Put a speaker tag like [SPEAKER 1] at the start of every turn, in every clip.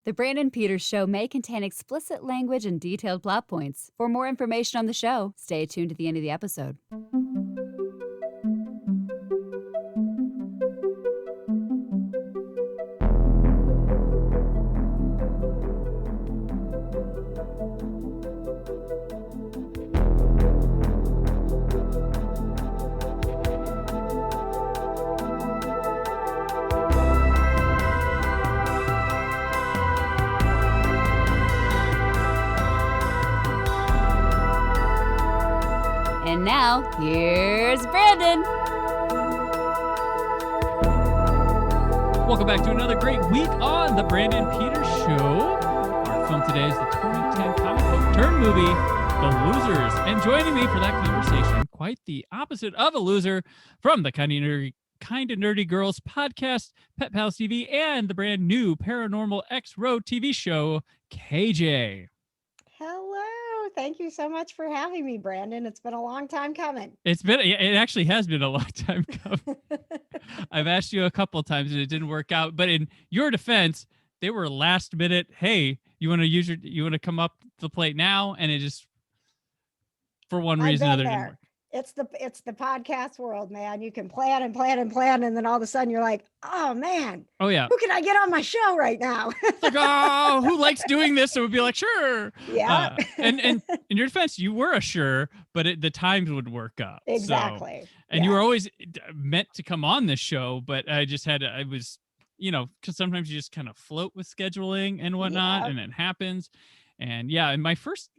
[SPEAKER 1] The Brandon Peters Show may contain explicit language and detailed plot points. For more information on the show, stay tuned to the end of the episode. And now, here's Brandon.
[SPEAKER 2] Welcome back to another great week on the Brandon Peters Show. Our film today is the 2010 comic book turn movie, The Losers. And joining me for that conversation, quite the opposite of a loser, from the Kind of Nerdy Girls podcast, Pet Pals TV, and the brand new Paranormal X-Road TV show, KJ.
[SPEAKER 3] Hello. Thank you so much for having me, Brandon. It's been a long time coming.
[SPEAKER 2] It actually has been a long time coming. I've asked you a couple of times and it didn't work out. But in your defense, they were last minute. Hey, you want to come up to the plate now? And it just, for one reason or another, didn't work.
[SPEAKER 3] It's the podcast world, man. You can plan and plan and plan, and then all of a sudden you're like, oh man,
[SPEAKER 2] oh yeah,
[SPEAKER 3] who can I get on my show right now?
[SPEAKER 2] It's like, oh, who likes doing this? So it would be like, sure.
[SPEAKER 3] Yeah.
[SPEAKER 2] And in your defense, you were a sure, but the times would work up.
[SPEAKER 3] Exactly.
[SPEAKER 2] So, and you were always meant to come on this show, but I just had because sometimes you just kind of float with scheduling and whatnot, and it happens. And in my first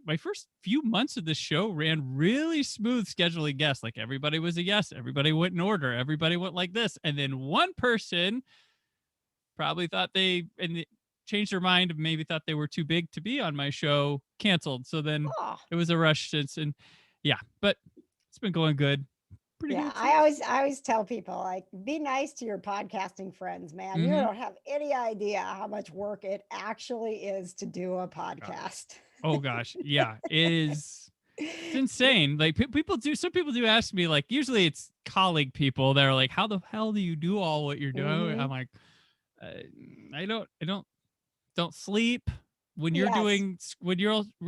[SPEAKER 2] few months of the show ran really smooth scheduling guests. Like everybody was a yes, everybody went in order, everybody went like this. And then one person probably thought changed their mind, maybe thought they were too big to be on my show, canceled. So then it was a rush since, but it's been going good. Pretty good.
[SPEAKER 3] I always tell people, like, be nice to your podcasting friends, man. Mm-hmm. You don't have any idea how much work it actually is to do a podcast.
[SPEAKER 2] Oh gosh. Yeah, it's insane. Like some people do ask me, like, usually it's colleague people that are like, how the hell do you do all what you're doing? Mm-hmm. I'm like, I don't sleep when you're we're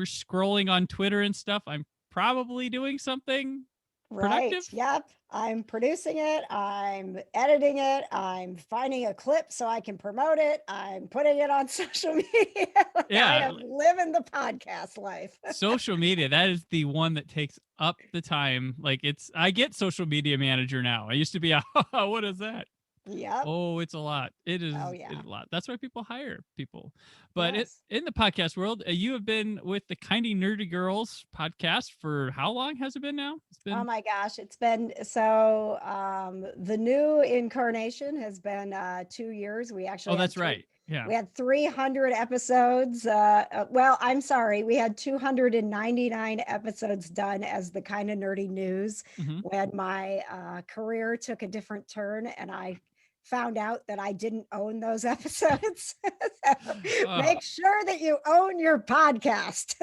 [SPEAKER 2] scrolling on Twitter and stuff. I'm probably doing something productive.
[SPEAKER 3] Right. Yep. I'm producing it. I'm editing it. I'm finding a clip so I can promote it. I'm putting it on social media. I am living the podcast life.
[SPEAKER 2] Social media, that is the one that takes up the time. Like I get social media manager now. I used to be what is that?
[SPEAKER 3] Yeah.
[SPEAKER 2] Oh, it's a lot. It is, it's a lot. That's why people hire people. But in the podcast world, you have been with the Kind of Nerdy Girls podcast for how long has it been now?
[SPEAKER 3] Oh my gosh, it's been so. The new incarnation has been 2 years. We actually.
[SPEAKER 2] Oh, that's right. Yeah.
[SPEAKER 3] We had 300 episodes. Well, I'm sorry. We had 299 episodes done as the Kind of Nerdy News when my career took a different turn and I found out that I didn't own those episodes. So make sure that you own your podcast.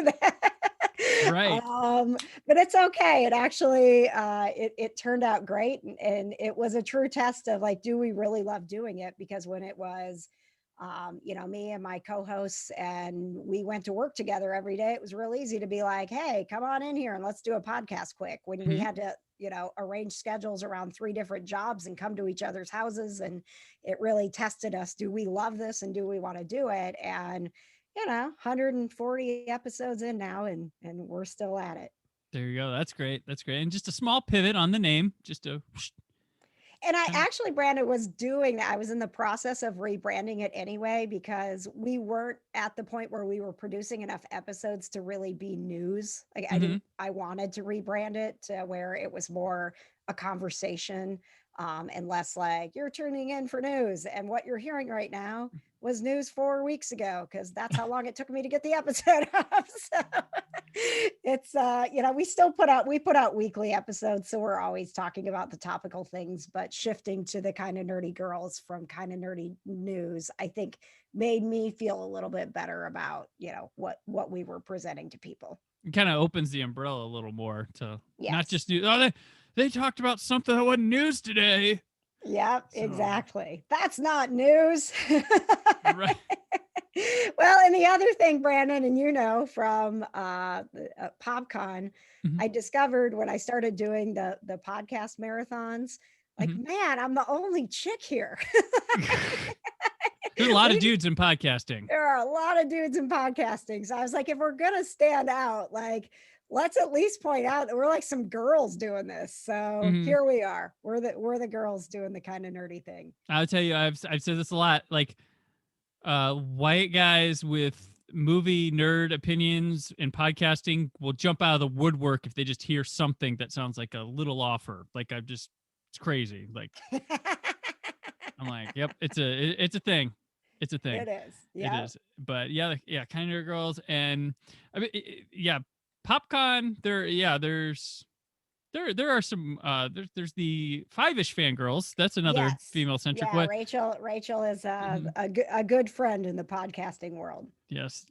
[SPEAKER 2] Right.
[SPEAKER 3] But it's okay. It actually, it turned out great. And it was a true test of like, do we really love doing it? Because when it was, me and my co-hosts and we went to work together every day, it was real easy to be like, hey, come on in here and let's do a podcast quick. When we had to, arrange schedules around 3 different jobs and come to each other's houses. And it really tested us. Do we love this? And do we want to do it? And, 140 episodes in now and we're still at it.
[SPEAKER 2] There you go. That's great. That's great. And just a small pivot on the name,
[SPEAKER 3] And I actually, Brandon, was doing that. I was in the process of rebranding it anyway, because we weren't at the point where we were producing enough episodes to really be news. Like I wanted to rebrand it to where it was more a conversation and less like you're tuning in for news. And what you're hearing right now was news 4 weeks ago, because that's how long it took me to get the episode up. So it's, we put out weekly episodes. So we're always talking about the topical things, but shifting to the Kind of Nerdy Girls from Kind of Nerdy News, I think made me feel a little bit better about, what we were presenting to people.
[SPEAKER 2] It kind of opens the umbrella a little more to not just news. Oh, they talked about something that wasn't news today.
[SPEAKER 3] Yep, exactly. That's not news.
[SPEAKER 2] Right.
[SPEAKER 3] Well, and the other thing, Brandon, and from PopCon,
[SPEAKER 2] Mhm.
[SPEAKER 3] I discovered when I started doing the podcast marathons, like,
[SPEAKER 2] Mhm.
[SPEAKER 3] man, I'm the only chick here.
[SPEAKER 2] There's a lot of
[SPEAKER 3] We
[SPEAKER 2] dudes in podcasting.
[SPEAKER 3] There are a lot of dudes in podcasting. So I was like, if we're gonna stand out, like, let's at least point out that we're like some girls doing this. So
[SPEAKER 2] Mhm.
[SPEAKER 3] here we are. We're the girls doing the kind of nerdy thing.
[SPEAKER 2] I'll tell you, I've said this a lot. Like, white guys with movie nerd opinions in podcasting will jump out of the woodwork if they just hear something that sounds like a little offer. Like, it's crazy. Like, I'm like, yep, it's a thing. It's a thing.
[SPEAKER 3] It is.
[SPEAKER 2] It
[SPEAKER 3] Yeah.
[SPEAKER 2] is. But yeah, yeah, kind of girls. And I mean, yeah, PopCon. There are some there's the Five-ish fangirls. That's another
[SPEAKER 3] Yes.
[SPEAKER 2] female centric
[SPEAKER 3] Yeah.
[SPEAKER 2] way.
[SPEAKER 3] Rachel is
[SPEAKER 2] Mhm.
[SPEAKER 3] a good friend in the podcasting world.
[SPEAKER 2] Yes.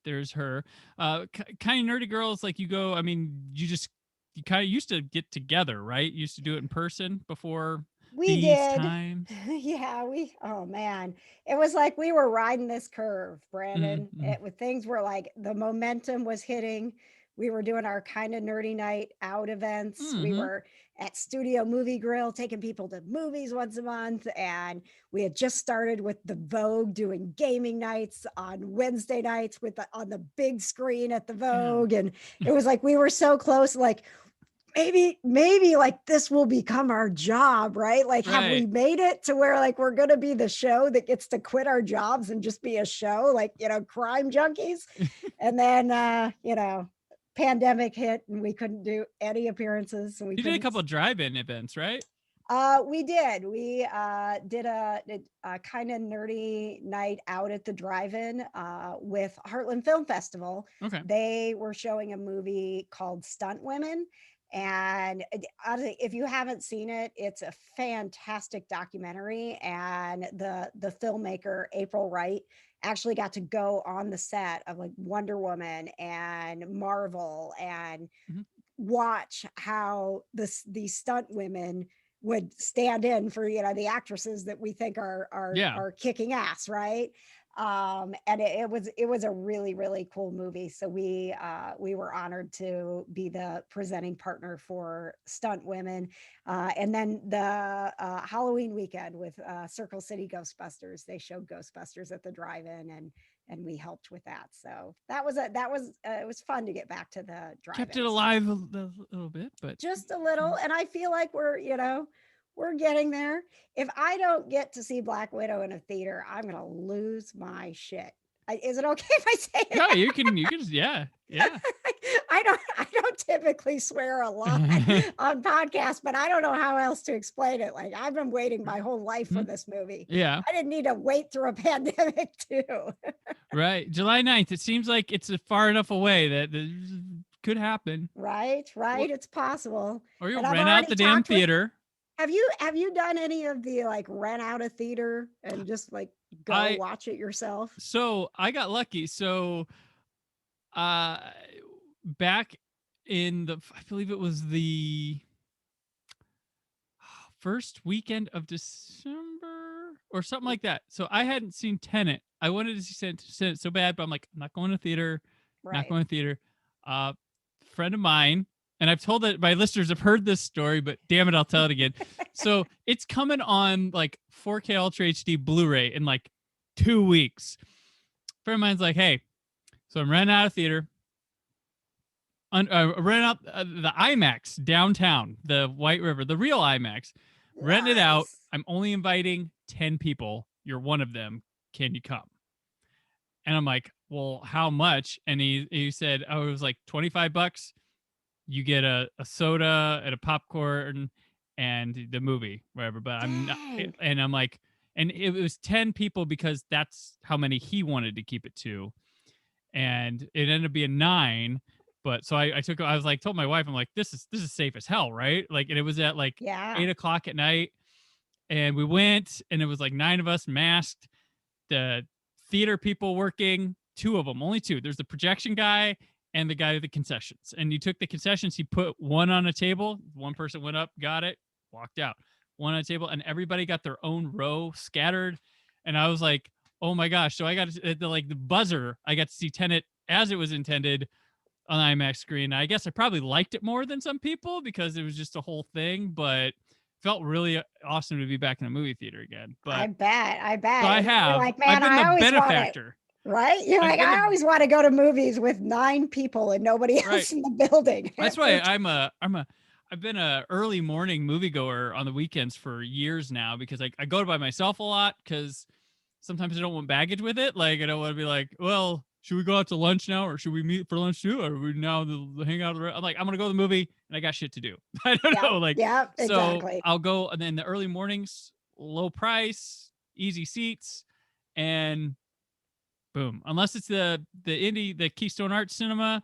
[SPEAKER 2] There's her. Kind of nerdy girls, like, you go, I mean, you kind of used to get together, right? You used to do it in person before
[SPEAKER 3] We
[SPEAKER 2] these
[SPEAKER 3] did.
[SPEAKER 2] times.
[SPEAKER 3] Yeah, oh man. It was like we were riding this curve, Brandon.
[SPEAKER 2] Mm-hmm.
[SPEAKER 3] Things were like the momentum was hitting. We were doing our kind of nerdy night out events. We
[SPEAKER 2] Mm-hmm.
[SPEAKER 3] were at Studio Movie Grill taking people to movies once a month. And we had just started with the Vogue doing gaming nights on Wednesday nights on the big screen at the
[SPEAKER 2] Yeah.
[SPEAKER 3] Vogue. And it was like we were so close, like, maybe like this will become our job, right? Like, have we
[SPEAKER 2] Right.
[SPEAKER 3] made it to where like we're going to be the show that gets to quit our jobs and just be a show, like, crime junkies? And then pandemic hit and we couldn't do any appearances, and we
[SPEAKER 2] You did a
[SPEAKER 3] couldn't.
[SPEAKER 2] couple of drive-in events, right?
[SPEAKER 3] We did. We did a kind of nerdy night out at the drive-in with Heartland Film Festival.
[SPEAKER 2] Okay.
[SPEAKER 3] They were showing a movie called Stunt Women. And honestly, if you haven't seen it, it's a fantastic documentary. And the filmmaker, April Wright, actually got to go on the set of like Wonder Woman and Marvel and
[SPEAKER 2] Mhm.
[SPEAKER 3] watch how these stunt women would stand in for the actresses that we think
[SPEAKER 2] Yeah.
[SPEAKER 3] are kicking ass, right? And it was a really, really cool movie. So we were honored to be the presenting partner for Stunt Women. And then the Halloween weekend with Circle City Ghostbusters, they showed Ghostbusters at the drive-in, and we helped with that. So it was fun to get back to the drive-ins.
[SPEAKER 2] Kept it alive a little bit, but
[SPEAKER 3] Just a little. And I feel like we're getting there. If I don't get to see Black Widow in a theater, I'm going to lose my shit. Is it okay if I say it?
[SPEAKER 2] yeah, you can yeah.
[SPEAKER 3] I don't typically swear a lot on podcasts, but I don't know how else to explain it. Like, I've been waiting my whole life for this movie.
[SPEAKER 2] Yeah.
[SPEAKER 3] I didn't need to wait through a pandemic too.
[SPEAKER 2] Right. July 9th. It seems like it's far enough away that this could happen.
[SPEAKER 3] Right. It's possible.
[SPEAKER 2] Or you'll
[SPEAKER 3] And I've
[SPEAKER 2] rent out
[SPEAKER 3] already
[SPEAKER 2] the damn
[SPEAKER 3] talked with-
[SPEAKER 2] theater.
[SPEAKER 3] Have you done any of the like rent out a theater and just like go watch it yourself?
[SPEAKER 2] So I got lucky. So back in I believe it was the first weekend of December or something like that. So I hadn't seen Tenet. I wanted to see Tenet so bad, but I'm like, I'm not going to theater.
[SPEAKER 3] Right.
[SPEAKER 2] Not going to theater. Friend of mine, and I've told that my listeners have heard this story, but damn it, I'll tell it again. So it's coming on like 4K Ultra HD Blu-ray in like 2 weeks. Friend of mine's like, hey, so I'm renting out a theater. Rent out the IMAX downtown, the White River, the real IMAX. Rent it out. I'm only inviting 10 people. You're one of them. Can you come? And I'm like, well, how much? And he said, oh, it was like $25. You get a soda and a popcorn and the movie, whatever. But I'm not, and I'm like, and it was 10 people because that's how many he wanted to keep it to. And it ended up being 9. But so I told my wife, I'm like, this is safe as hell, right? Like, and it was at like 8 o'clock at night. And we went, and it was like 9 of us masked, the theater people working, 2 of them, only 2. There's the projection guy and the guy with the concessions. And you took the concessions, he put one on a table. One person went up, got it, walked out. One on a table, and everybody got their own row scattered. And I was like, Oh my gosh. So I got the buzzer. I got to see Tenet as it was intended on IMAX screen. I guess I probably liked it more than some people because it was just a whole thing, but felt really awesome to be back in a movie theater again.
[SPEAKER 3] I
[SPEAKER 2] But
[SPEAKER 3] bet. I
[SPEAKER 2] so
[SPEAKER 3] bet.
[SPEAKER 2] I
[SPEAKER 3] And then you're
[SPEAKER 2] have.
[SPEAKER 3] like,
[SPEAKER 2] I've
[SPEAKER 3] man,
[SPEAKER 2] been the
[SPEAKER 3] I always want it.
[SPEAKER 2] benefactor.
[SPEAKER 3] Right? You're
[SPEAKER 2] I've
[SPEAKER 3] like,
[SPEAKER 2] been
[SPEAKER 3] I
[SPEAKER 2] the
[SPEAKER 3] always want to go to movies with 9 people and nobody
[SPEAKER 2] right.
[SPEAKER 3] else in the building.
[SPEAKER 2] That's why I've been a early morning moviegoer on the weekends for years now because I go by myself a lot because sometimes I don't want baggage with it. Like I don't want to be like, well, should we go out to lunch now or should we meet for lunch too? Or are we now the hang out? I'm like, I'm gonna go to the movie and I got shit to do. I don't
[SPEAKER 3] Yeah.
[SPEAKER 2] know. Like,
[SPEAKER 3] Yeah,
[SPEAKER 2] so
[SPEAKER 3] exactly.
[SPEAKER 2] I'll go and then the early mornings, low price, easy seats, and boom. Unless it's the Keystone Arts Cinema.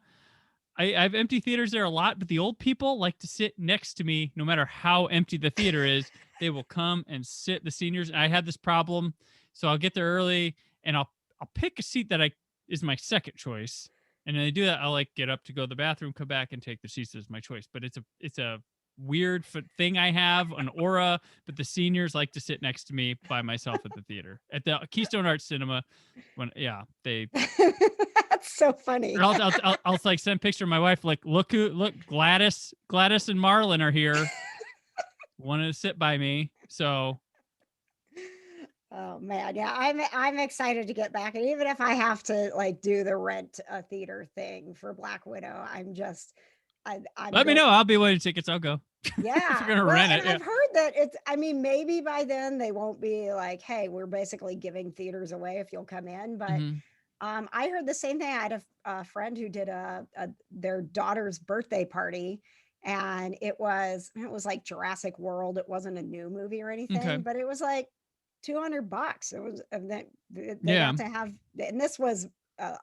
[SPEAKER 2] I have empty theaters there a lot, but the old people like to sit next to me no matter how empty the theater is. They will come and sit. The seniors, I had this problem, so I'll get there early and I'll pick a seat that I is my second choice. And then they do that, I'll like get up to go to the bathroom, come back and take the seats as my choice. But it's a weird thing I have, an aura, but the seniors like to sit next to me by myself at the theater. At the Keystone Arts Cinema, when they
[SPEAKER 3] That's so funny.
[SPEAKER 2] or I'll like send a picture of my wife, like, look Gladys and Marlon are here. Wanted to sit by me. So
[SPEAKER 3] Oh man, yeah, I'm excited to get back, and even if I have to like do the rent a theater thing for Black Widow, I'm
[SPEAKER 2] let me
[SPEAKER 3] going.
[SPEAKER 2] know. I'll be waiting tickets. I'll go. If
[SPEAKER 3] Yeah,
[SPEAKER 2] you're gonna
[SPEAKER 3] well,
[SPEAKER 2] rent
[SPEAKER 3] and
[SPEAKER 2] it. Yeah.
[SPEAKER 3] I've heard that it's. I mean, maybe by then they won't be like, "Hey, we're basically giving theaters away if you'll come in." But
[SPEAKER 2] Mhm.
[SPEAKER 3] I heard the same thing. I had a friend who did a their daughter's birthday party, and it was like Jurassic World. It wasn't a new movie or
[SPEAKER 2] Okay.
[SPEAKER 3] anything, but it was like $200. It was, and they
[SPEAKER 2] Yeah.
[SPEAKER 3] got to have, and this was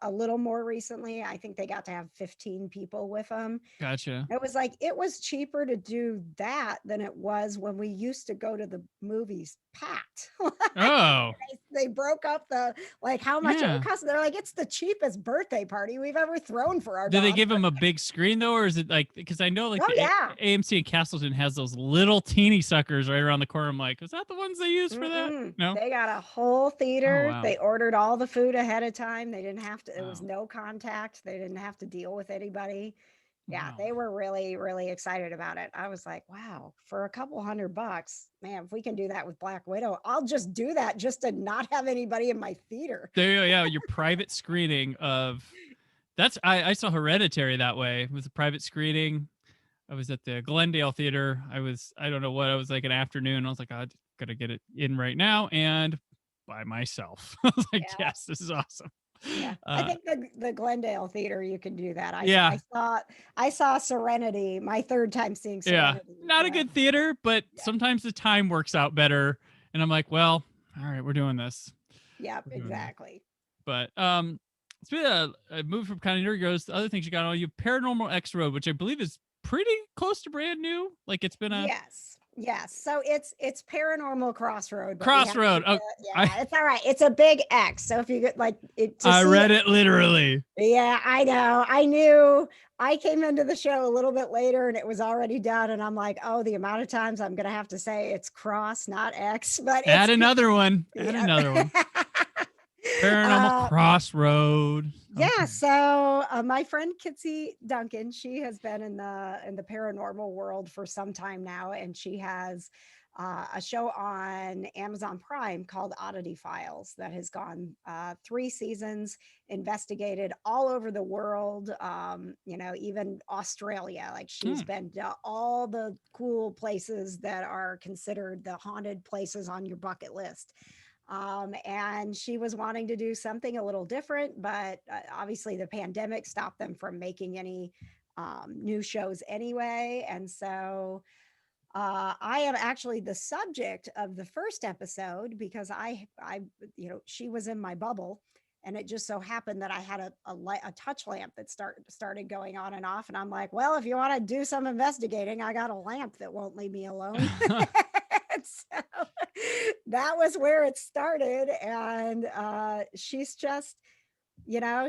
[SPEAKER 3] a little more recently. I think they got to have 15 people with them.
[SPEAKER 2] Gotcha.
[SPEAKER 3] It was like it was cheaper to do that than it was when we used to go to the movies packed. Like,
[SPEAKER 2] Oh.
[SPEAKER 3] they broke up the like how much it would
[SPEAKER 2] Yeah.
[SPEAKER 3] cost. They're like, it's the cheapest birthday party we've ever thrown for our
[SPEAKER 2] Do they
[SPEAKER 3] daughter.
[SPEAKER 2] give him a big screen though, or is it like because I know like
[SPEAKER 3] Oh
[SPEAKER 2] the
[SPEAKER 3] yeah.
[SPEAKER 2] AMC in Castleton has those little teeny suckers right around the corner? I'm like, is that the ones they use for that?
[SPEAKER 3] Mm-mm.
[SPEAKER 2] No.
[SPEAKER 3] They got a whole
[SPEAKER 2] Oh
[SPEAKER 3] theater.
[SPEAKER 2] wow.
[SPEAKER 3] They ordered all the food ahead of time. They didn't have to, it was
[SPEAKER 2] Wow.
[SPEAKER 3] no contact. They didn't have to deal with anybody. Yeah,
[SPEAKER 2] Wow.
[SPEAKER 3] they were really, really excited about it. I was like, wow, for a couple $100, man, if we can do that with Black Widow, I'll just do that just to not have anybody in my theater.
[SPEAKER 2] There you go. Yeah, your private screening of that's I saw Hereditary that way. It was a private screening. I was at the Glendale Theater. I don't know what I was like an afternoon. I was like, I gotta get it in right now and by myself. I was like,
[SPEAKER 3] Yeah.
[SPEAKER 2] yes, this is awesome.
[SPEAKER 3] Yeah. I think the Glendale Theater, you can do that.
[SPEAKER 2] Yeah.
[SPEAKER 3] I saw Serenity, my third time seeing
[SPEAKER 2] Yeah.
[SPEAKER 3] Serenity.
[SPEAKER 2] Not a good theater, but
[SPEAKER 3] Yeah.
[SPEAKER 2] sometimes the time works out better. And I'm like, well, all right, we're doing this.
[SPEAKER 3] Yep,
[SPEAKER 2] We're doing this.
[SPEAKER 3] exactly.
[SPEAKER 2] But it's been a movie from kind of goes. The other things you got on you, Paranormal X Road, which I believe is pretty close to brand new. Like it's been a
[SPEAKER 3] Yes. Yes. So it's Paranormal Crossroad, but
[SPEAKER 2] Crossroad. Oh,
[SPEAKER 3] yeah, it's all right. It's a big X. So if you get like it to
[SPEAKER 2] I
[SPEAKER 3] see
[SPEAKER 2] read it literally.
[SPEAKER 3] Yeah, I know. I knew. I came into the show a little bit later and it was already done. And I'm like, oh, the amount of times I'm gonna have to say it's cross, not X, but
[SPEAKER 2] Add
[SPEAKER 3] it's
[SPEAKER 2] another one. Add
[SPEAKER 3] yeah.
[SPEAKER 2] another one. Paranormal Crossroad.
[SPEAKER 3] Yeah,
[SPEAKER 2] Okay.
[SPEAKER 3] so my friend Kitsy Duncan, she has been in the paranormal world for some time now, and she has a show on Amazon Prime called Oddity Files that has gone 3 seasons, investigated all over the world, even Australia. Like she's been to all the cool places that are considered the haunted places on your bucket list. And she was wanting to do something a little different, but obviously the pandemic stopped them from making any new shows anyway. And so I am actually the subject of the first episode because she was in my bubble. And it just so happened that I had a touch lamp that started going on and off. And I'm like, well, if you want to do some investigating, I got a lamp that won't leave me alone. So that was where it started. And she's just,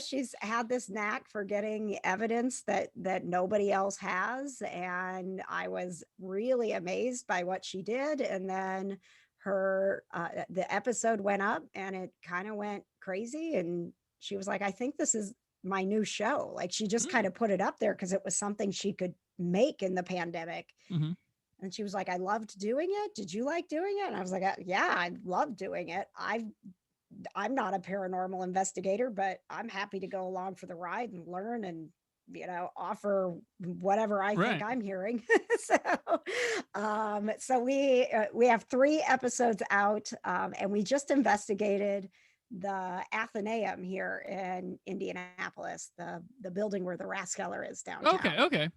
[SPEAKER 3] she's had this knack for getting evidence that nobody else has. And I was really amazed by what she did. And then the episode went up and it kind of went crazy, and she was like, I think this is my new show. Like, she just kind of put it up there because it was something she could make in the pandemic.
[SPEAKER 2] Mm-hmm.
[SPEAKER 3] And she was like, I loved doing it. Did you like doing it? And I was like, yeah, I love doing it. I'm not a paranormal investigator, but I'm happy to go along for the ride and learn and, offer whatever I think
[SPEAKER 2] Right.
[SPEAKER 3] I'm hearing. So we have 3 episodes out, and we just investigated the Athenaeum here in Indianapolis, the building where the Rathskeller is downtown.
[SPEAKER 2] Okay.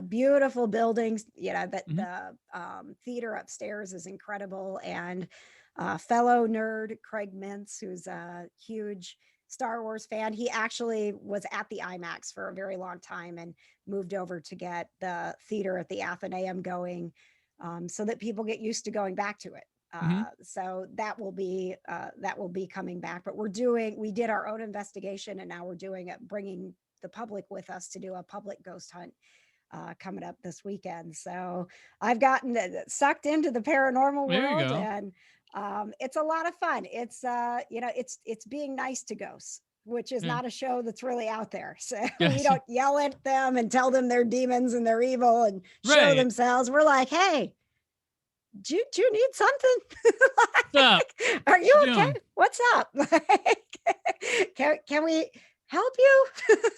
[SPEAKER 3] Beautiful buildings. That
[SPEAKER 2] Mhm.
[SPEAKER 3] the theater upstairs is incredible. And fellow nerd Craig Mintz, who's a huge Star Wars fan, he actually was at the IMAX for a very long time and moved over to get the theater at the Athenaeum going, so that people get used to going back to it.
[SPEAKER 2] Mhm.
[SPEAKER 3] So that will be coming back. But we did our own investigation, and now we're doing it, bringing the public with us to do a public ghost hunt coming up this weekend. So I've gotten sucked into the paranormal
[SPEAKER 2] There you
[SPEAKER 3] world,
[SPEAKER 2] go.
[SPEAKER 3] and it's a lot of fun. It's it's being nice to ghosts, which is
[SPEAKER 2] Yeah.
[SPEAKER 3] not a show that's really out there. So we
[SPEAKER 2] Yes.
[SPEAKER 3] don't yell at them and tell them they're demons and they're evil and show
[SPEAKER 2] Right.
[SPEAKER 3] themselves. We're like, hey, do you need something?
[SPEAKER 2] What's up?
[SPEAKER 3] Are you
[SPEAKER 2] What you
[SPEAKER 3] okay?
[SPEAKER 2] doing?
[SPEAKER 3] What's up? Can we help you?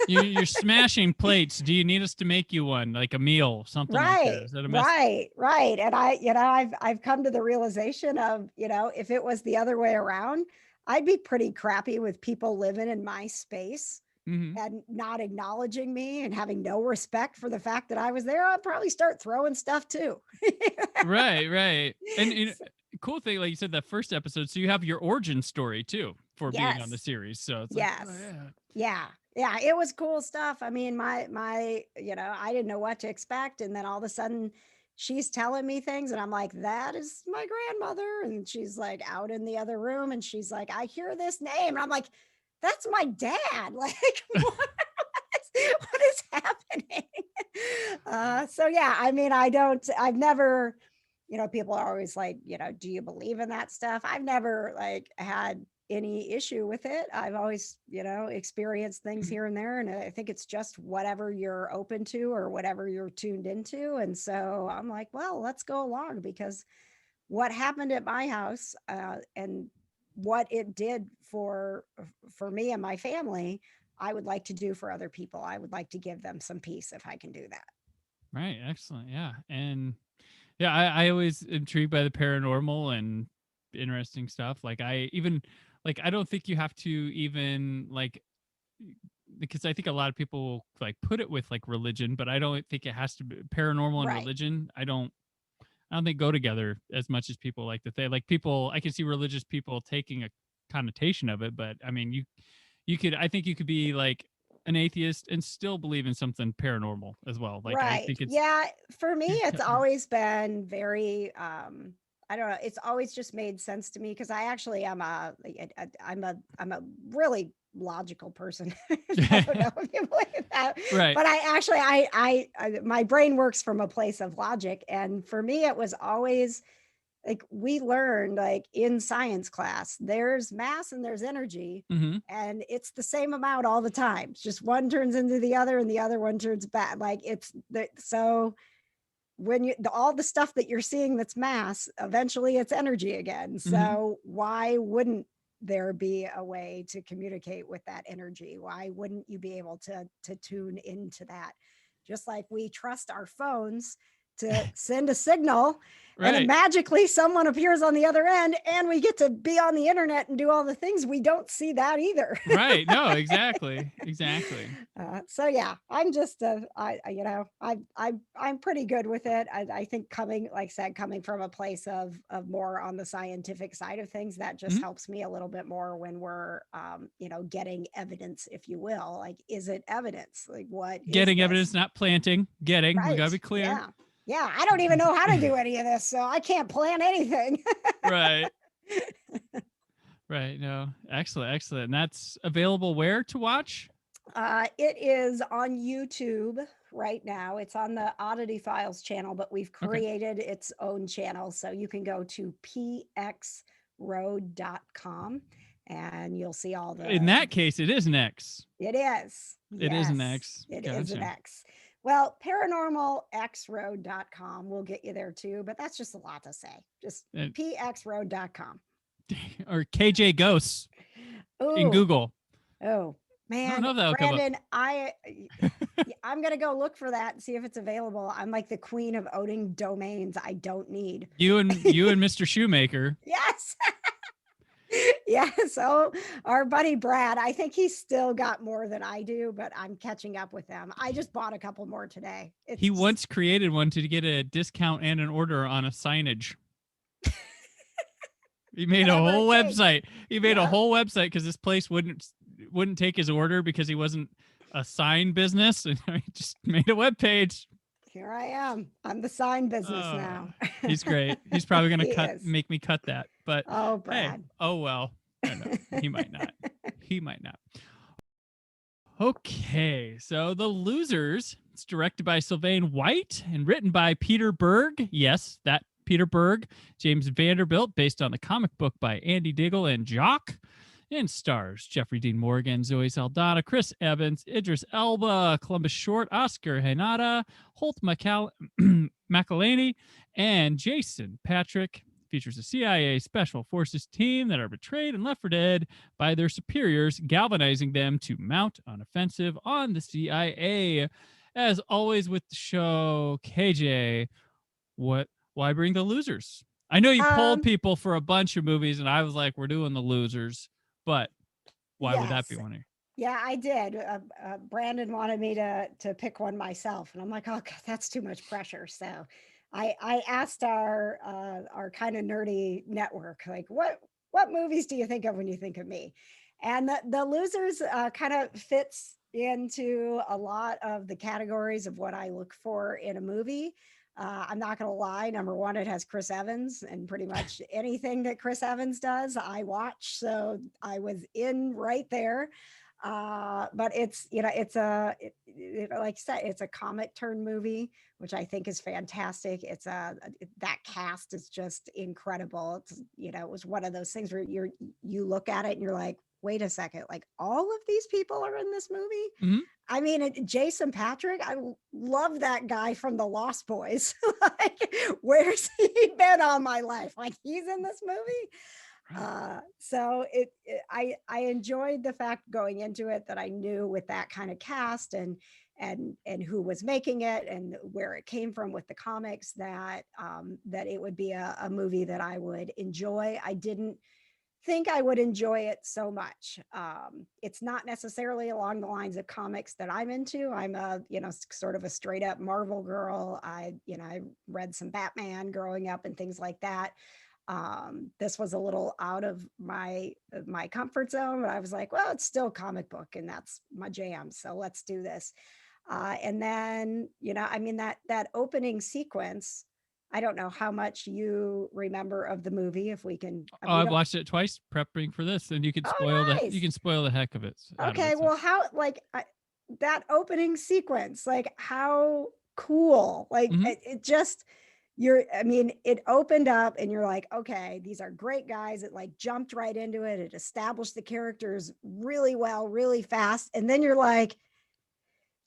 [SPEAKER 2] You're smashing plates. Do you need us to make you one, like a meal, something like that? Is that a mess?
[SPEAKER 3] Right. And I've come to the realization of, if it was the other way around, I'd be pretty crappy with people living in my space
[SPEAKER 2] Mm-hmm.
[SPEAKER 3] and not acknowledging me and having no respect for the fact that I was there. I'd probably start throwing stuff too.
[SPEAKER 2] Right. And cool thing, like you said, that first episode. So you have your origin story too for being on the
[SPEAKER 3] Yes.
[SPEAKER 2] series. So it's
[SPEAKER 3] Yes.
[SPEAKER 2] like, oh,
[SPEAKER 3] Yeah. Yeah. It was cool stuff. I mean, my, I didn't know what to expect. And then all of a sudden she's telling me things and I'm like, that is my grandmother. And she's like out in the other room and she's like, I hear this name. And I'm like, that's my dad. Like, what is happening? So yeah, I mean, I've never, people are always like, do you believe in that stuff? I've never like had any issue with it. I've always, experienced things here and there. And I think it's just whatever you're open to or whatever you're tuned into. And so I'm like, well, let's go along, because what happened at my house, and what it did for me and my family, I would like to do for other people. I would like to give them some peace if I can do that.
[SPEAKER 2] right. Excellent. Yeah. And yeah, I always intrigued by the paranormal and interesting stuff. Like I don't think you have to even like, because I think a lot of people like put it with like religion, but I don't think it has to be paranormal and
[SPEAKER 3] Right.
[SPEAKER 2] religion. I don't think go together as much as people like to say. Like people, I can see religious people taking a connotation of it, but I mean, I think you could be like an atheist and still believe in something paranormal as well. Like I
[SPEAKER 3] Right.
[SPEAKER 2] think it's
[SPEAKER 3] Yeah. For me, it's always been very, I don't know. It's always just made sense to me because I actually am I'm a really logical person. I don't know if you believe that,
[SPEAKER 2] right.
[SPEAKER 3] but I my brain works from a place of logic. And for me, it was always like, we learned like in science class, there's mass and there's energy,
[SPEAKER 2] Hmm.
[SPEAKER 3] and it's the same amount all the time. It's just one turns into the other and the other one turns back. Like, so when all the stuff that you're seeing that's mass, eventually it's energy again. So why wouldn't there be a way to communicate with that energy? Why wouldn't you be able to tune into that? Just like we trust our phones to send a signal, and then
[SPEAKER 2] Right.
[SPEAKER 3] magically someone appears on the other end and we get to be on the internet and do all the things. We don't see that either.
[SPEAKER 2] Right. No, exactly.
[SPEAKER 3] So yeah, I'm just I'm pretty good with it. I think coming, like I said, coming from a place of more on the scientific side of things, that just
[SPEAKER 2] Mhm.
[SPEAKER 3] helps me a little bit more when we're getting evidence, if you will. Like, is it evidence? Like, what is
[SPEAKER 2] Getting
[SPEAKER 3] this?
[SPEAKER 2] evidence, not planting. Getting. We gotta
[SPEAKER 3] Right.
[SPEAKER 2] be clear.
[SPEAKER 3] Yeah, I don't even know how to do any of this, so I can't plan anything.
[SPEAKER 2] Right. Right. No. Excellent. And that's available where to watch?
[SPEAKER 3] It is on YouTube right now. It's on the Oddity Files channel, but we've
[SPEAKER 2] Okay.
[SPEAKER 3] created its own channel. So you can go to pxroad.com and you'll see all
[SPEAKER 2] In
[SPEAKER 3] the.
[SPEAKER 2] that case, it is an X.
[SPEAKER 3] It is.
[SPEAKER 2] It is an
[SPEAKER 3] Yes,
[SPEAKER 2] X.
[SPEAKER 3] it is an
[SPEAKER 2] Gotcha.
[SPEAKER 3] X. Well, paranormalxroad.com will get you there too, but that's just a lot to say. Just
[SPEAKER 2] Uh,
[SPEAKER 3] pxroad.com.
[SPEAKER 2] or KJ Ghosts in
[SPEAKER 3] Oh,
[SPEAKER 2] Google.
[SPEAKER 3] oh,
[SPEAKER 2] I don't
[SPEAKER 3] man,
[SPEAKER 2] know if that'll come up.
[SPEAKER 3] Brandon, I'm gonna go look for that and see if it's available. I'm like the queen of owning domains I don't need.
[SPEAKER 2] You and Mr. Shoemaker.
[SPEAKER 3] Yes. Yeah. So our buddy Brad, I think he's still got more than I do, but I'm catching up with them. I just bought a couple more today.
[SPEAKER 2] He once created one to get a discount and an order on a signage. He made a whole website. He made a whole website because this place wouldn't take his order because he wasn't a sign business, and he just made a web page.
[SPEAKER 3] Here I am. I'm the sign business now.
[SPEAKER 2] He's great. He's probably gonna make me cut that. But
[SPEAKER 3] oh, Brad.
[SPEAKER 2] Hey, oh well. I know. He might not. He might not. Okay, so The Losers. It's directed by Sylvain White and written by Peter Berg. Yes, that Peter Berg. James Vanderbilt, based on the comic book by Andy Diggle and Jock. And stars Jeffrey Dean Morgan, Zoe Saldana, Chris Evans, Idris Elba, Columbus Short, Oscar Hanada, Holt McElhaney, and Jason Patrick. Features a CIA Special Forces team that are betrayed and left for dead by their superiors, galvanizing them to mount an offensive on the CIA. As always with the show, KJ, why bring The Losers? I know you polled people for a bunch of movies, and I was like, we're doing The Losers, but why would that be one here?
[SPEAKER 3] Yeah, I did. Brandon wanted me to pick one myself, and I'm like, oh, God, that's too much pressure. So I asked our kind of nerdy network, like, what movies do you think of when you think of me? And the Losers kind of fits into a lot of the categories of what I look for in a movie. I'm not going to lie. Number one, it has Chris Evans, and pretty much anything that Chris Evans does, I watch. So I was in right there. But it's, it's like I said, it's a comic turn movie, which I think is fantastic. It's that cast is just incredible. It's, it was one of those things where you look at it and you're like, wait a second, like all of these people are in this movie.
[SPEAKER 2] Mm-hmm.
[SPEAKER 3] I mean, Jason Patrick, I love that guy from the Lost Boys. Like, where's he been all my life? Like, he's in this movie. So I enjoyed the fact going into it that I knew with that kind of cast and who was making it and where it came from with the comics that it would be a movie that I would enjoy. I didn't think I would enjoy it so much. It's not necessarily along the lines of comics that I'm into. I'm a, sort of a straight up Marvel girl. I read some Batman growing up and things like that. This was a little out of my comfort zone, but I was like, well, it's still a comic book and that's my jam. So let's do this. And then, that opening sequence, I don't know how much you remember of the movie. If we can,
[SPEAKER 2] I've watched it twice prepping for this, and you can spoil the heck of it.
[SPEAKER 3] Okay, well, how that opening sequence, like how cool, like it just it opened up and you're like, okay, these are great guys. It like jumped right into it. It established the characters really well, really fast, and then you're like,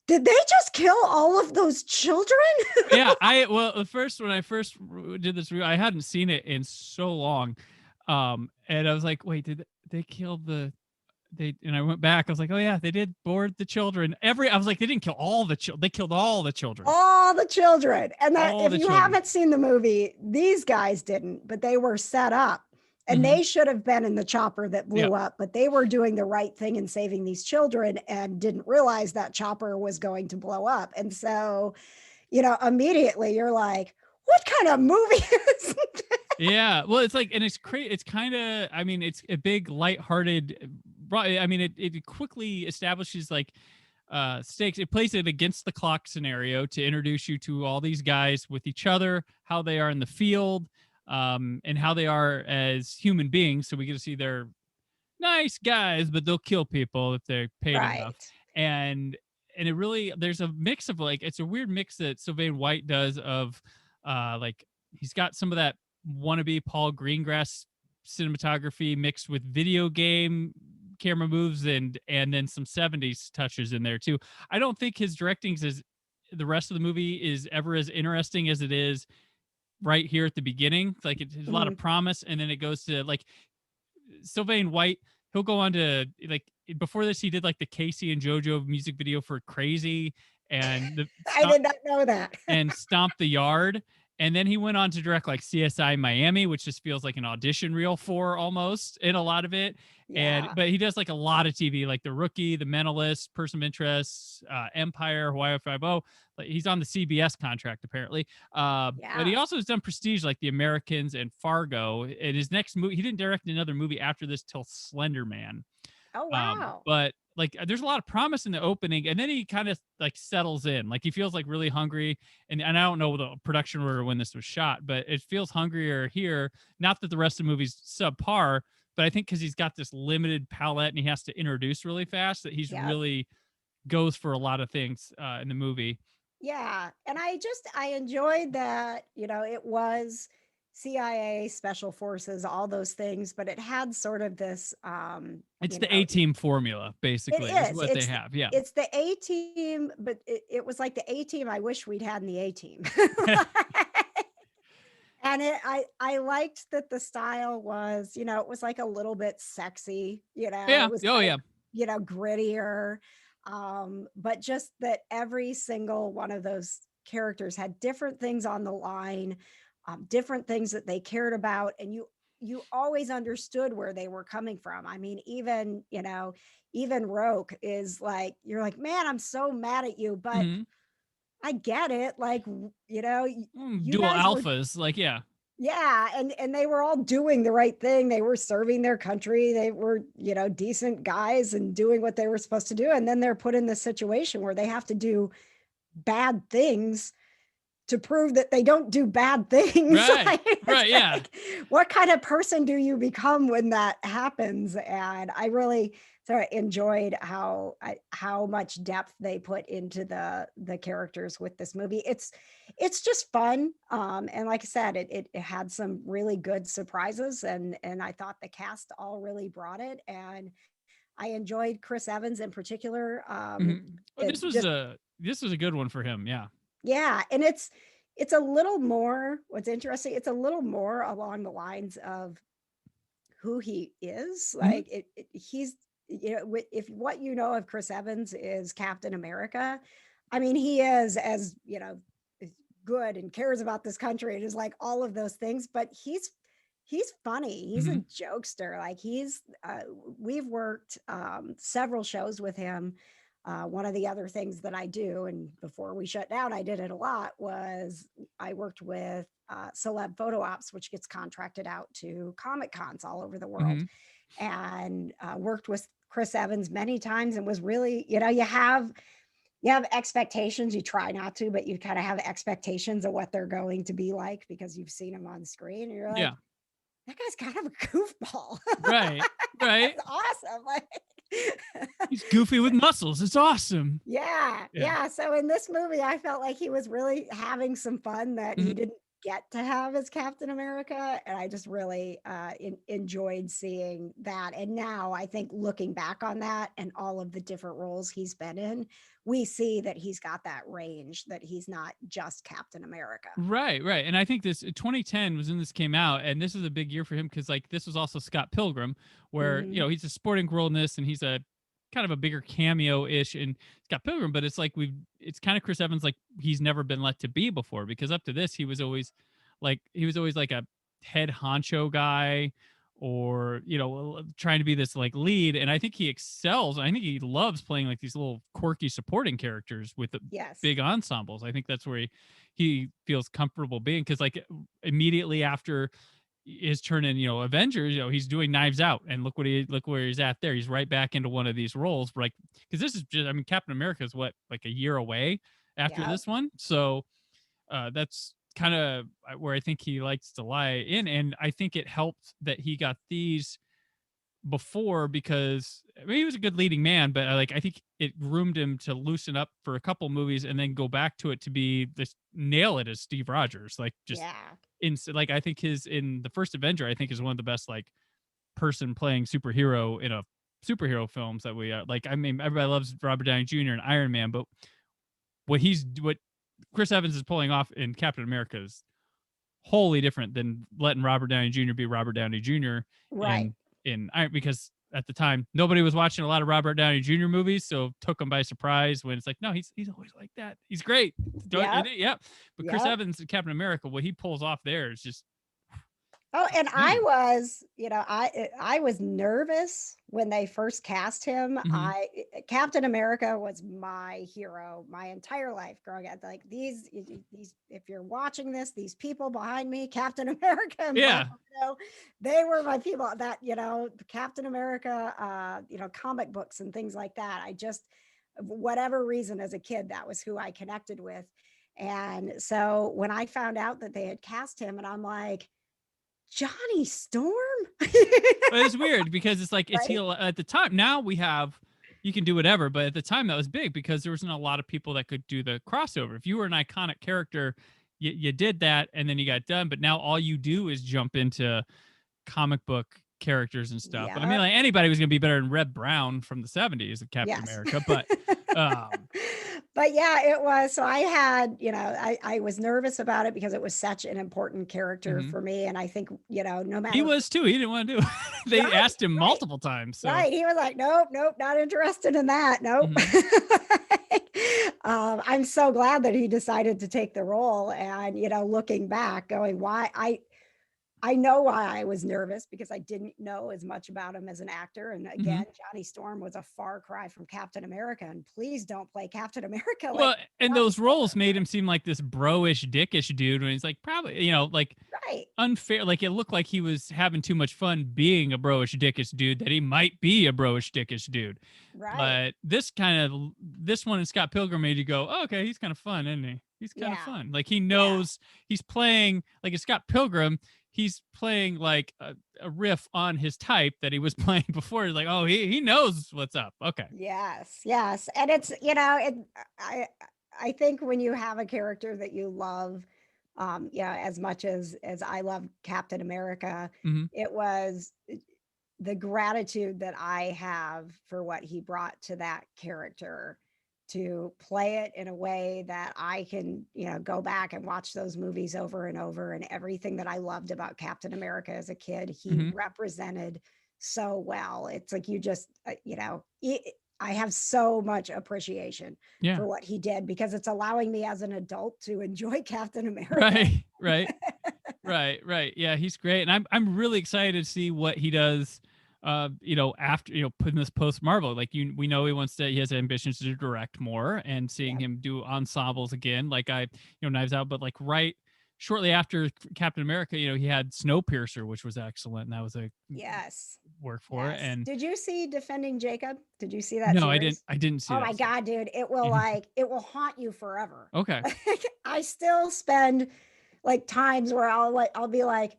[SPEAKER 3] did they just kill all of those children?
[SPEAKER 2] Yeah, when I first did this review, I hadn't seen it in so long, and I was like, wait, did they kill and I went back. I was like, oh yeah, they did board the children. I was like, they didn't kill all the children. They killed all the children.
[SPEAKER 3] All the children. And that if you haven't seen the movie, these guys didn't, but they were set up. And they should have been in the chopper that blew up, but they were doing the right thing in saving these children and didn't realize that chopper was going to blow up. And so, immediately you're like, what kind of movie is this?
[SPEAKER 2] Yeah. Well, it's like, and it's great. It's kind of, it's a big lighthearted, it quickly establishes like stakes. It plays it against the clock scenario to introduce you to all these guys with each other, how they are in the field, and how they are as human beings. So we get to see they're nice guys, but they'll kill people if they're paid enough. And and it really, there's a mix of like, it's a weird mix that Sylvain White does of like he's got some of that wannabe Paul Greengrass cinematography mixed with video game camera moves, and then some 70s touches in there too. I don't think his directing is, the rest of the movie is ever as interesting as it is right here at the beginning. Like there's a lot of
[SPEAKER 3] Mhm.
[SPEAKER 2] promise, and then it goes to like Sylvain White. He'll go on to like, before this he did like the Casey and JoJo music video for Crazy and the
[SPEAKER 3] I did not know that.
[SPEAKER 2] and Stomp the Yard. And then he went on to direct like CSI Miami, which just feels like an audition reel for almost in a lot of it. And
[SPEAKER 3] Yeah.
[SPEAKER 2] but he does like a lot of TV, like The Rookie, The Mentalist, Person of Interest, Empire, Hawaii Five-0. Like he's on the CBS contract apparently. But he
[SPEAKER 3] Yeah.
[SPEAKER 2] also has done prestige like The Americans and Fargo. And his next movie, he didn't direct another movie after this till Slender Man.
[SPEAKER 3] Oh, wow.
[SPEAKER 2] But like there's a lot of promise in the opening, and then he kind of like settles in, like he feels like really hungry, and I don't know the production order when this was shot, but it feels hungrier here. Not that the rest of the movie's subpar, but I think because he's got this limited palette and he has to introduce really fast, that he's
[SPEAKER 3] Yep.
[SPEAKER 2] really goes for a lot of things in the movie.
[SPEAKER 3] Yeah. And I enjoyed that, it was CIA, special forces, all those things, but it had sort of this,
[SPEAKER 2] It's the A-team formula,
[SPEAKER 3] it
[SPEAKER 2] basically, is
[SPEAKER 3] is.
[SPEAKER 2] what they have. Yeah.
[SPEAKER 3] It's the A team, but it was like the A team I wish we'd had in the A team. And I liked that the style was, it was like a little bit sexy,
[SPEAKER 2] Yeah.
[SPEAKER 3] it was
[SPEAKER 2] Oh
[SPEAKER 3] kind
[SPEAKER 2] yeah.
[SPEAKER 3] of, grittier. But just that every single one of those characters had different things on the line, different things that they cared about, and you always understood where they were coming from. I mean, even Roke is like, you're like, man, I'm so mad at you, but
[SPEAKER 2] Mhm.
[SPEAKER 3] I get it. Like, you
[SPEAKER 2] Dual
[SPEAKER 3] guys were,
[SPEAKER 2] alphas, like yeah.
[SPEAKER 3] yeah, and they were all doing the right thing. They were serving their country. They were, decent guys and doing what they were supposed to do. And then they're put in this situation where they have to do bad things to prove that they don't do bad things.
[SPEAKER 2] Right.
[SPEAKER 3] Like, it's
[SPEAKER 2] Right. Yeah.
[SPEAKER 3] like, what kind of person do you become when that happens? And I really sort of enjoyed how much depth they put into the characters with this movie. It's just fun. And like I said, it had some really good surprises, and I thought the cast all really brought it. And I enjoyed Chris Evans in particular.
[SPEAKER 2] Well,
[SPEAKER 3] It just
[SPEAKER 2] this was a good one for him. Yeah.
[SPEAKER 3] Yeah, and it's a little more, what's interesting, it's a little more along the lines of who he is.
[SPEAKER 2] Mhm.
[SPEAKER 3] Like he's, if what you know of Chris Evans is Captain America, I mean, he is as, is good and cares about this country and is like all of those things, but he's funny. He's a
[SPEAKER 2] Mhm.
[SPEAKER 3] jokester. Like we've worked several shows with him. One of the other things that I do, and before we shut down, I did it a lot, was I worked with Celeb Photo Ops, which gets contracted out to Comic Cons all over the world,
[SPEAKER 2] Mhm.
[SPEAKER 3] and worked with Chris Evans many times, and was really, you have expectations. You try not to, but you kind of have expectations of what they're going to be like because you've seen them on screen. And you're like,
[SPEAKER 2] Yeah.
[SPEAKER 3] that guy's kind of a goofball.
[SPEAKER 2] Right. Right.
[SPEAKER 3] That's awesome. Like,
[SPEAKER 2] He's goofy with muscles. It's awesome.
[SPEAKER 3] yeah,
[SPEAKER 2] Yeah.
[SPEAKER 3] yeah. So in this movie, I felt like he was really having some fun that he
[SPEAKER 2] Mhm.
[SPEAKER 3] didn't get to have as Captain America, and I just really enjoyed seeing that. And now I think looking back on that and all of the different roles he's been in, we see that he's got that range, that he's not just Captain America.
[SPEAKER 2] Right, right. And I think this 2010 was when this came out, and this is a big year for him because like this was also Scott Pilgrim, where
[SPEAKER 3] Mhm.
[SPEAKER 2] he's a sporting role in this, and he's a kind of a bigger cameo-ish in Scott Pilgrim, but it's like it's kind of Chris Evans like he's never been let to be before, because up to this he was always like a head honcho guy, or trying to be this like lead, and I think he excels. I think he loves playing like these little quirky supporting characters with the
[SPEAKER 3] Yes.
[SPEAKER 2] big ensembles. I think that's where he feels comfortable being, because like immediately after his turn in Avengers, he's doing Knives Out, and look where he's at there. He's right back into one of these roles, like, because this is just, I mean, Captain America is what, like a year away after
[SPEAKER 3] Yep.
[SPEAKER 2] this one. So that's kind of where I think he likes to lie in, and I think it helped that he got these before, because I mean, he was a good leading man, but I think it groomed him to loosen up for a couple movies and then go back to it to be this nail it as Steve Rogers. Like just like I think his in the first Avenger, I think is one of the best like person playing superhero in a superhero films that we like. I mean, everybody loves Robert Downey Jr. and Iron Man, but what Chris Evans is pulling off in Captain America is wholly different than letting Robert Downey Jr. be Robert Downey Jr.
[SPEAKER 3] Right.
[SPEAKER 2] in Iron, because at the time nobody was watching a lot of Robert Downey Jr. movies, so it took them by surprise when it's like, no, he's always like that. He's great. But Chris Evans in Captain America, what he pulls off there is just
[SPEAKER 3] and I was, I was nervous when they first cast him. Captain America was my hero my entire life growing up. Like these, if you're watching this, these people behind me, Captain America and Black Widow, they were my people. That Captain America, comic books and things like that. I just, whatever reason, as a kid, that was who I connected with. And so when I found out that they had cast him, and I'm like, Johnny Storm?
[SPEAKER 2] But it's weird because it's like, it's at the time. Now you can do whatever, but at the time that was big because there wasn't a lot of people that could do the crossover. If you were an iconic character, you did that and then you got done. But now all you do is jump into comic book characters and stuff. I mean, like anybody was going to be better than Red Brown from the 70s of Captain America, but
[SPEAKER 3] but yeah, it was. So I had, I was nervous about it because it was such an important character for me. And I think, no matter.
[SPEAKER 2] He was too. He didn't want to do it. They asked him multiple times. So.
[SPEAKER 3] Right. He was like, nope, not interested in that. Nope. I'm so glad that he decided to take the role. And, looking back, going, why I know why I was nervous, because I didn't know as much about him as an actor. And again, Johnny Storm was a far cry from Captain America. And please don't play Captain America.
[SPEAKER 2] Well, and those roles made him seem like this bro-ish, dickish dude when he's like probably, unfair. Like it looked like he was having too much fun being a bro-ish, dickish dude, that he might be a bro-ish, dickish dude.
[SPEAKER 3] Right.
[SPEAKER 2] But this one in Scott Pilgrim made you go, oh, okay, he's kind of fun, isn't he? He's kind of fun. Like he knows he's playing, like in Scott Pilgrim, he's playing like a riff on his type that he was playing before. He's like, oh, he knows what's up. Okay.
[SPEAKER 3] Yes. And it's, I think when you have a character that you love, as much as I love Captain America, it was the gratitude that I have for what he brought to that character, to play it in a way that I can, go back and watch those movies over and over. And everything that I loved about Captain America as a kid, he represented so well. It's like, you just, I have so much appreciation for what he did, because it's allowing me as an adult to enjoy Captain America.
[SPEAKER 2] Right. Yeah, he's great. And I'm really excited to see what he does after, putting this post Marvel, like we know he has ambitions to direct more, and seeing him do ensembles again, like Knives Out, but like right shortly after Captain America, he had Snowpiercer, which was excellent. And that was a work for it. And
[SPEAKER 3] did you see Defending Jacob? Did you see that?
[SPEAKER 2] No,
[SPEAKER 3] series?
[SPEAKER 2] I didn't see
[SPEAKER 3] Oh
[SPEAKER 2] that.
[SPEAKER 3] my God, dude. It will it will haunt you forever.
[SPEAKER 2] Okay.
[SPEAKER 3] I still spend like times where I'll be like,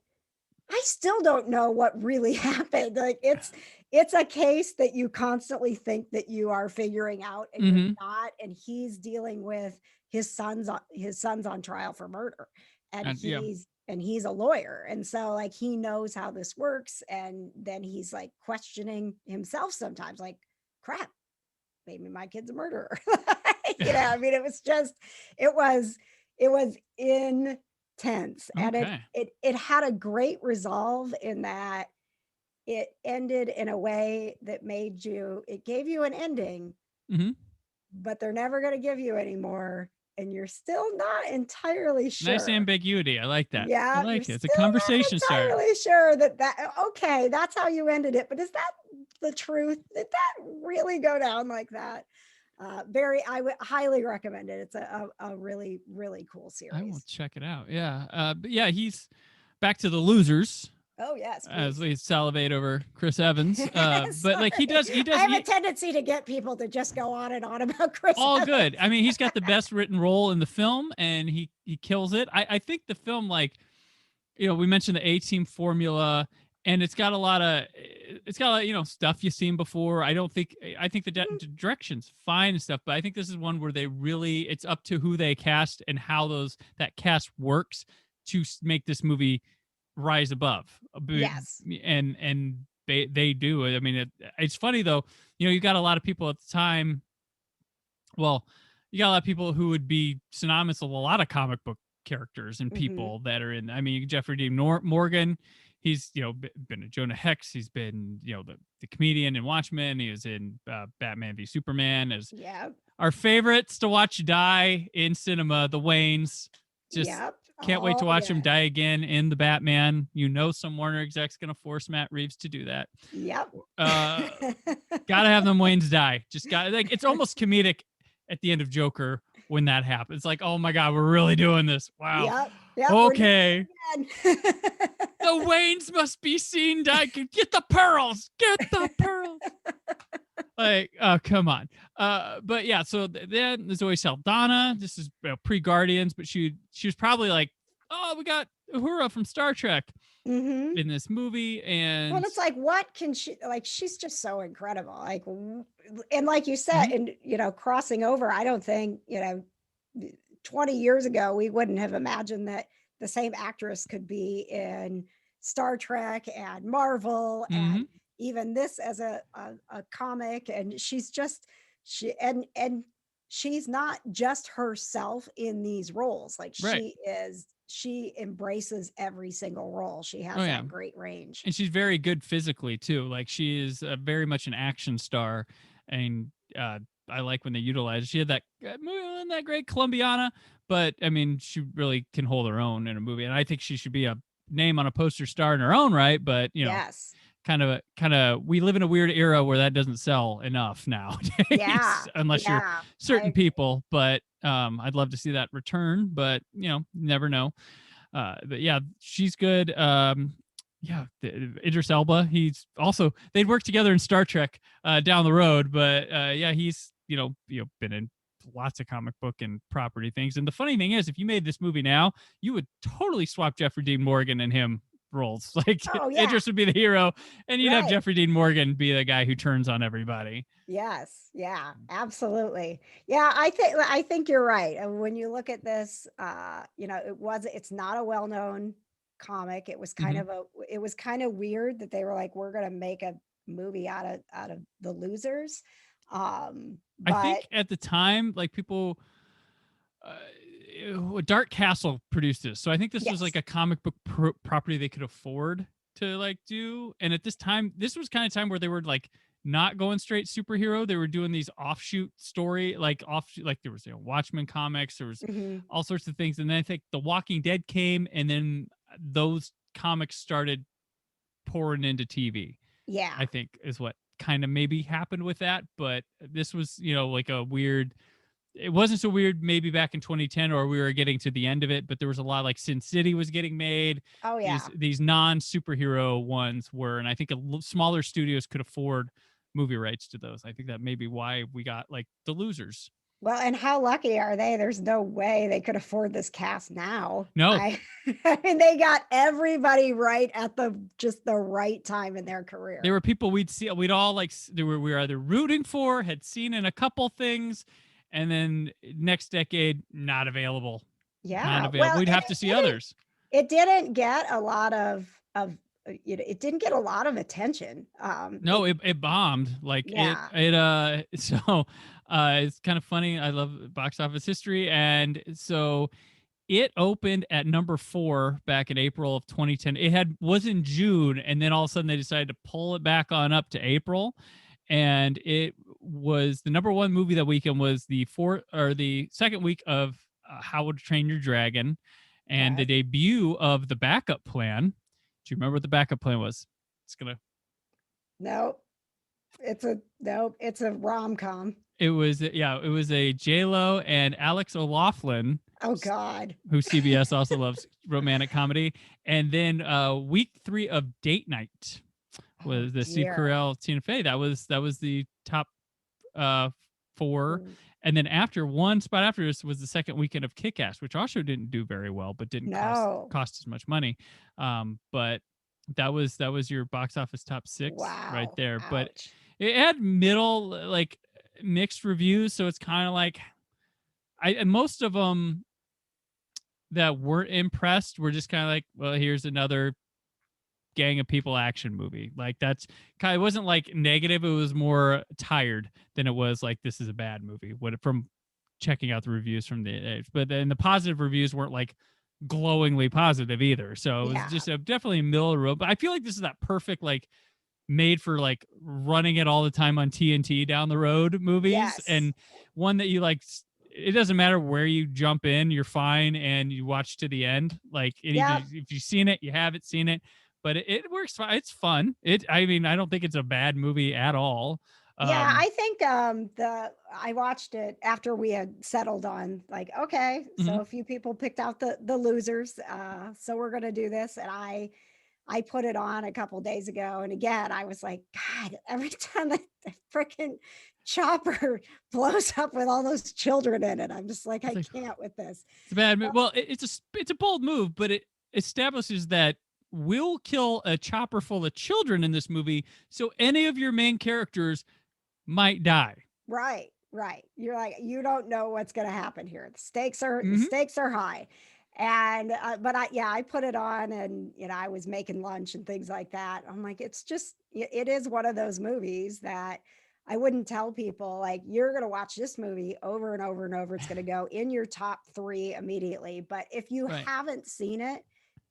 [SPEAKER 3] I still don't know what really happened. Like it's a case that you constantly think that you are figuring out, and you're not. And he's dealing with his son's on trial for murder, and he's a lawyer, and so like he knows how this works. And then he's like questioning himself sometimes, like, crap, maybe my kid's a murderer. I mean, it was intense. And it had a great resolve in that it ended in a way that it gave you an ending, but they're never going to give you any more, and you're still not entirely sure.
[SPEAKER 2] Nice ambiguity. I like that.
[SPEAKER 3] Yeah,
[SPEAKER 2] I like it. It's a conversation starter.
[SPEAKER 3] Entirely sure that okay, that's how you ended it, but is that the truth? Did that really go down like that? I would highly recommend it. It's a really, really cool series.
[SPEAKER 2] I will check it out. Yeah. But yeah, he's back to the losers.
[SPEAKER 3] Oh yes. Please.
[SPEAKER 2] As we salivate over Chris Evans. But like he does. I
[SPEAKER 3] have a tendency to get people to just go on and on about Chris Evans.
[SPEAKER 2] Good. I mean, he's got the best written role in the film, and he kills it. I think the film, like, we mentioned the A-Team formula, and it's got a lot of stuff you've seen before. I think the direction's fine and stuff, but I think this is one where it's up to who they cast and how that cast works to make this movie rise above.
[SPEAKER 3] Yes.
[SPEAKER 2] And they do. I mean, it's funny though. You got a lot of people at the time. Well, you got a lot of people who would be synonymous with a lot of comic book characters and people that are in. I mean, Jeffrey Dean Morgan. He's been a Jonah Hex. He's been the comedian in Watchmen. He was in Batman v Superman as our favorites to watch die in cinema, the Waynes. Just can't wait to watch him die again in the Batman. Some Warner exec's gonna force Matt Reeves to do that.
[SPEAKER 3] Yep.
[SPEAKER 2] Gotta have them Waynes die. Just got it's almost comedic at the end of Joker when that happens. Like, oh my God, we're really doing this. Wow.
[SPEAKER 3] Yep,
[SPEAKER 2] okay. The Waynes must be seen die. Get the pearls. Get the pearls. Like, oh, come on. But yeah, so then Zoe Saldana. This is pre-Guardians, but she was probably like, oh, we got Uhura from Star Trek in this movie. And
[SPEAKER 3] well, it's like, what can she, like, she's just so incredible. Like, and like you said, and crossing over, I don't think 20 years ago we wouldn't have imagined that the same actress could be in Star Trek and Marvel and even this as a comic. And she's not just herself in these roles. Like she embraces every single role. She has that great range.
[SPEAKER 2] And she's very good physically too. Like, she is very much an action star. And I like when they utilize it. She had that great Columbiana, but I mean, she really can hold her own in a movie. And I think she should be a name on a poster star in her own right. But kind of we live in a weird era where that doesn't sell enough nowadays. Unless you're certain people. But I'd love to see that return, but never know. But yeah, she's good. Idris Elba, they'd worked together in Star Trek down the road, but he's been in lots of comic book and property things. And the funny thing is, if you made this movie now, you would totally swap Jeffrey Dean Morgan and him roles. Like, Idris would be the hero, and you'd have Jeffrey Dean Morgan be the guy who turns on everybody.
[SPEAKER 3] Yes, yeah, absolutely. Yeah, I think you're right. And when you look at this, it's not a well-known comic. It was kind of weird that they were like, we're gonna make a movie out of the Losers. But
[SPEAKER 2] I think at the time, like, people Dark Castle produced this, so I think this was like a comic book property they could afford to like do. And at this time, this was kind of time where they were like not going straight superhero. They were doing these offshoot story, like there was Watchmen comics, there was all sorts of things. And then I think The Walking Dead came, and then those comics started pouring into TV.
[SPEAKER 3] Yeah,
[SPEAKER 2] I think is what kind of maybe happened with that. But this was like a weird, it wasn't so weird maybe back in 2010, or we were getting to the end of it, but there was a lot, like Sin City was getting made.
[SPEAKER 3] Oh yeah,
[SPEAKER 2] these non-superhero ones were, and I think smaller studios could afford movie rights to those. I think that may be why we got like The Losers.
[SPEAKER 3] Well, and how lucky are they? There's no way they could afford this cast now.
[SPEAKER 2] No.
[SPEAKER 3] I mean, they got everybody right at just the right time in their career.
[SPEAKER 2] There were people we'd all like, we were either rooting for, had seen in a couple things, and then next decade, not available.
[SPEAKER 3] Yeah.
[SPEAKER 2] Not available. Well, we'd have to see others.
[SPEAKER 3] It didn't get a lot of it didn't get a lot of attention.
[SPEAKER 2] No, it bombed. Like so it's kind of funny. I love box office history. And so it opened at number 4 back in April of 2010. It was in June, and then all of a sudden they decided to pull it back on up to April. And it was the number 1 movie that weekend was the second week of How to Train Your Dragon, and the debut of The Backup Plan. Do you remember what The Backup Plan was?
[SPEAKER 3] Nope. It's a rom-com.
[SPEAKER 2] It was a J-Lo and Alex O'Loughlin.
[SPEAKER 3] Oh God.
[SPEAKER 2] Who CBS also loves romantic comedy. And then week 3 of Date Night was the Steve Carell, Tina Fey. That was the top 4. And then one spot after this was the second weekend of Kick-Ass, which also didn't do very well, but didn't cost as much money. But That was your box office top 6 right
[SPEAKER 3] Wow.
[SPEAKER 2] there. But
[SPEAKER 3] Ouch.
[SPEAKER 2] it had middle, like mixed reviews, so it's kind of like and most of them that weren't impressed were just kind of like, well, here's another gang of people action movie. Like that's kind of, it wasn't like negative, it was more tired than it was like this is a bad movie. What from checking out the reviews from the but then the positive reviews weren't like glowingly positive either. So it was
[SPEAKER 3] Yeah.
[SPEAKER 2] just a definitely middle of the road. But I feel like this is that perfect like made for like running it all the time on TNT down the road movies,
[SPEAKER 3] Yes.
[SPEAKER 2] and one that you like it doesn't matter where you jump in, you're fine and you watch to the end. Like it
[SPEAKER 3] Yep.
[SPEAKER 2] either if you've seen it, you haven't seen it, but it works fine. It's fun. I mean, I don't think it's a bad movie at all.
[SPEAKER 3] Yeah,
[SPEAKER 2] Um
[SPEAKER 3] I think I watched it after we had settled on like, okay, so
[SPEAKER 2] mhm.
[SPEAKER 3] a few people picked out the losers, so we're gonna do this, and I put it on a couple days ago, and again I was like, God, every time the freaking chopper blows up with all those children in it, I'm just like,
[SPEAKER 2] It's
[SPEAKER 3] I
[SPEAKER 2] like
[SPEAKER 3] can't with this.
[SPEAKER 2] it's a bad move. Well, it's a bold move, but it establishes that we'll kill a chopper full of children in this movie, so any of your main characters might die.
[SPEAKER 3] Right, right. You're like, you don't know what's going to happen here. The
[SPEAKER 2] Mm-hmm.
[SPEAKER 3] stakes are high. And but I put it on, and I was making lunch and things like that. I'm like, it's just it is one of those movies that I wouldn't tell people like you're going to watch this movie over and over and over. It's going to go in your top 3 immediately. But if you
[SPEAKER 2] Right.
[SPEAKER 3] haven't seen it,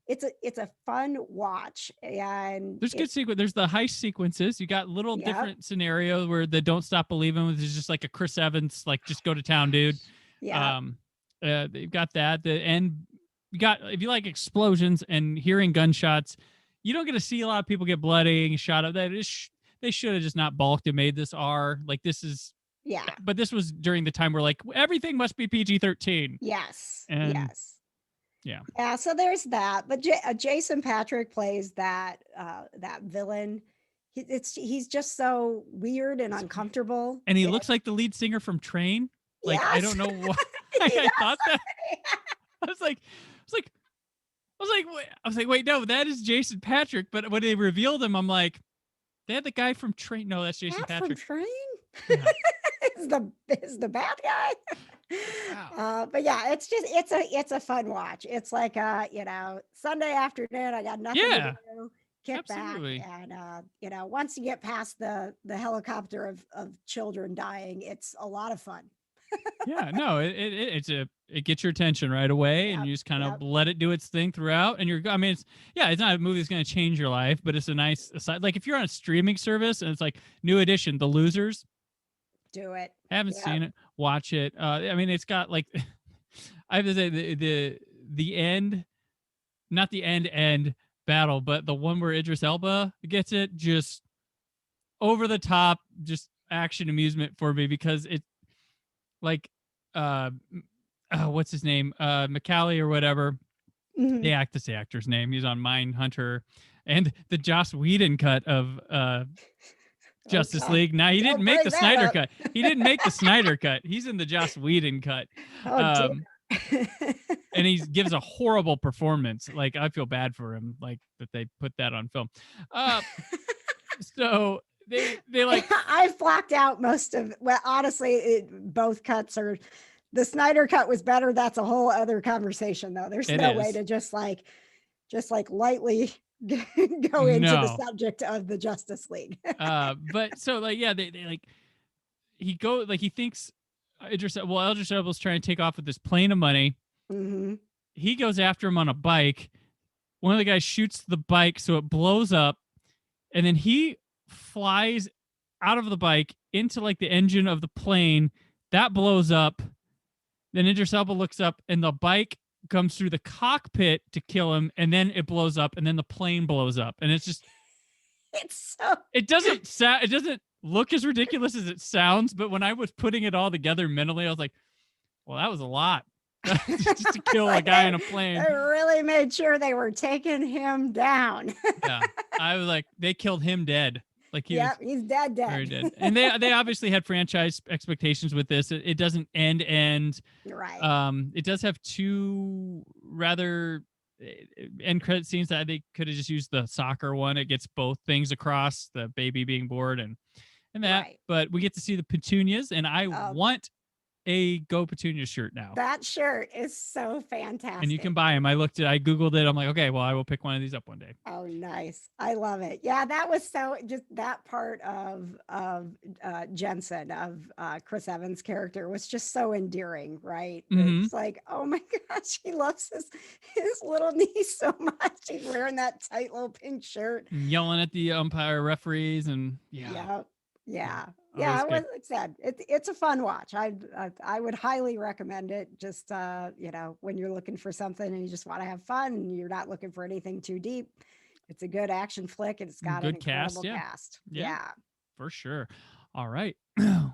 [SPEAKER 3] it's a fun watch, and
[SPEAKER 2] There's good sequence. There's the heist sequences. You got little
[SPEAKER 3] yep,
[SPEAKER 2] different scenarios where the don't stop believing, which is just like a Chris Evans, like just go to town, dude.
[SPEAKER 3] yep,
[SPEAKER 2] Um, you've got that. The end. You got if you like explosions and hearing gunshots, you don't get to see a lot of people get bloody and shot up. They should have just not balked and made this R. Like this is,
[SPEAKER 3] yeah.
[SPEAKER 2] but this was during the time where like everything must be PG-13,
[SPEAKER 3] Yes,
[SPEAKER 2] and
[SPEAKER 3] yes.
[SPEAKER 2] yeah,
[SPEAKER 3] Yeah, so there's that. But Jason Patrick plays that villain. He's just so weird and uncomfortable.
[SPEAKER 2] and he looks like the lead singer from Train. Like I
[SPEAKER 3] Yes,
[SPEAKER 2] don't know why
[SPEAKER 3] he
[SPEAKER 2] I
[SPEAKER 3] does.
[SPEAKER 2] thought that. I was like, wait, no, that is Jason Patrick. But when they revealed him, I'm like, they had the guy from Train. No, that's Jason
[SPEAKER 3] Cat from
[SPEAKER 2] Patrick.
[SPEAKER 3] Train
[SPEAKER 2] Yeah.
[SPEAKER 3] is the bad guy.
[SPEAKER 2] Wow.
[SPEAKER 3] But yeah, it's a fun watch. It's like Sunday afternoon. I got nothing to
[SPEAKER 2] Yeah,
[SPEAKER 3] do. Kick back,
[SPEAKER 2] absolutely.
[SPEAKER 3] and once you get past the helicopter of children dying, it's a lot of fun.
[SPEAKER 2] Yeah, no, it gets your attention right away, and
[SPEAKER 3] Yep,
[SPEAKER 2] you just kind
[SPEAKER 3] yep.
[SPEAKER 2] of let it do its thing throughout. And I mean, it's not a movie that's going to change your life, but it's a nice aside. Like if you're on a streaming service and it's like new edition, The Losers,
[SPEAKER 3] Do it.
[SPEAKER 2] haven't
[SPEAKER 3] Yep.
[SPEAKER 2] seen it, watch it. I mean, it's got like, I have to say the end, not the end battle, but the one where Idris Elba gets it, just over the top, just action amusement for me because it like uh what's his name? McCallie or whatever.
[SPEAKER 3] Mhm.
[SPEAKER 2] The actor's name. He's on Mindhunter and the Joss Whedon cut of
[SPEAKER 3] Oh
[SPEAKER 2] Justice
[SPEAKER 3] God.
[SPEAKER 2] League. Now he didn't
[SPEAKER 3] Don't
[SPEAKER 2] make
[SPEAKER 3] bring
[SPEAKER 2] the
[SPEAKER 3] that
[SPEAKER 2] Snyder
[SPEAKER 3] up.
[SPEAKER 2] cut. He didn't make the Snyder cut. He's in the Joss Whedon cut.
[SPEAKER 3] Oh dear.
[SPEAKER 2] Um and he gives a horrible performance. Like I feel bad for him, like that they put that on film. So they like
[SPEAKER 3] I've blocked out most of. Well, honestly, both cuts are. The Snyder cut was better. That's a whole other conversation, though. There's
[SPEAKER 2] it
[SPEAKER 3] no way
[SPEAKER 2] is.
[SPEAKER 3] to just like lightly go into the
[SPEAKER 2] No.
[SPEAKER 3] subject of the Justice League.
[SPEAKER 2] But so like yeah, they like he thinks Idris Elba's trying to take off with this plane of money.
[SPEAKER 3] Hmm.
[SPEAKER 2] He goes after him on a bike. One of the guys shoots the bike so it blows up, and then he flies out of the bike into like the engine of the plane. That blows up. Then Idris Elba looks up, and the bike comes through the cockpit to kill him, and then it blows up, and then the plane blows up, and it's just
[SPEAKER 3] It's so.
[SPEAKER 2] it doesn't look as ridiculous as it sounds. But when I was putting it all together mentally, I was like, well, that was a lot. Just to kill a
[SPEAKER 3] Like
[SPEAKER 2] guy
[SPEAKER 3] they,
[SPEAKER 2] in a plane.
[SPEAKER 3] they really made sure they were taking him down.
[SPEAKER 2] Yeah, I was like, they killed him dead. Like he was
[SPEAKER 3] Yep, he's dead.
[SPEAKER 2] very dead. And they obviously had franchise expectations with this. It doesn't end.
[SPEAKER 3] Right.
[SPEAKER 2] It does have two rather end credit scenes that they could have just used the soccer one. It gets both things across, the baby being bored and that.
[SPEAKER 3] Right.
[SPEAKER 2] But we get to see the petunias, and I
[SPEAKER 3] Um,
[SPEAKER 2] want a Go Petunia shirt now.
[SPEAKER 3] that shirt is so
[SPEAKER 2] And
[SPEAKER 3] fantastic.
[SPEAKER 2] you can buy them. I Googled it. I'm like, okay, well, I will pick one of these up one day.
[SPEAKER 3] Oh, nice. I love it. Yeah, that was so just that part of Jensen, of Chris Evans' character was just so endearing, right?
[SPEAKER 2] Mhm.
[SPEAKER 3] It's like, oh my gosh, he loves his little niece so much. He's wearing that tight little pink shirt.
[SPEAKER 2] And yelling at the umpire referees and
[SPEAKER 3] Yeah. Yeah.
[SPEAKER 2] Oh,
[SPEAKER 3] Yeah,
[SPEAKER 2] it's
[SPEAKER 3] it
[SPEAKER 2] good.
[SPEAKER 3] was like I said, it's a fun watch. I would highly recommend it. Just you know, when you're looking for something and you just want to have fun and you're not looking for anything too deep, it's a good action flick and it's got an
[SPEAKER 2] Good cast,
[SPEAKER 3] incredible
[SPEAKER 2] yeah.
[SPEAKER 3] cast.
[SPEAKER 2] Yeah.
[SPEAKER 3] Yeah.
[SPEAKER 2] For sure. All right.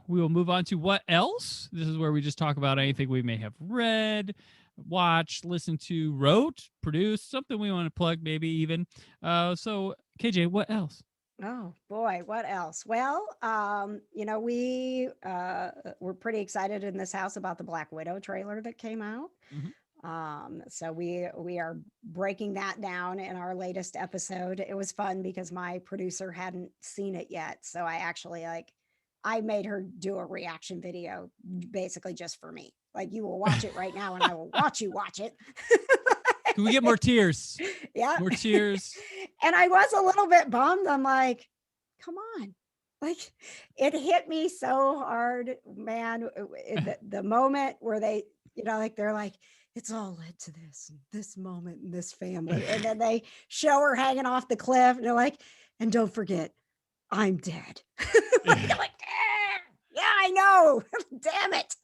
[SPEAKER 2] We will move on to what else? This is where we just talk about anything we may have read, watched, listened to, wrote, produced, something we want to plug, maybe even. So KJ, what else?
[SPEAKER 3] Oh boy, what else? Well, you know, we were pretty excited in this house about the Black Widow trailer that came out.
[SPEAKER 2] Mhm.
[SPEAKER 3] So we are breaking that down in our latest episode. It was fun because my producer hadn't seen it yet, so I actually I made her do a reaction video basically just for me. Like, you will watch it right now, and I will watch you watch it.
[SPEAKER 2] Can we get more tears?
[SPEAKER 3] Yeah.
[SPEAKER 2] More tears.
[SPEAKER 3] And I was a little bit bummed. I'm like, come on. Like, it hit me so hard, man. The moment where they, you know, like they're like, it's all led to this moment and this family. And then they show her hanging off the cliff. And they're like, and don't forget, I'm dead. Like, I'm like, yeah, I know. Damn it.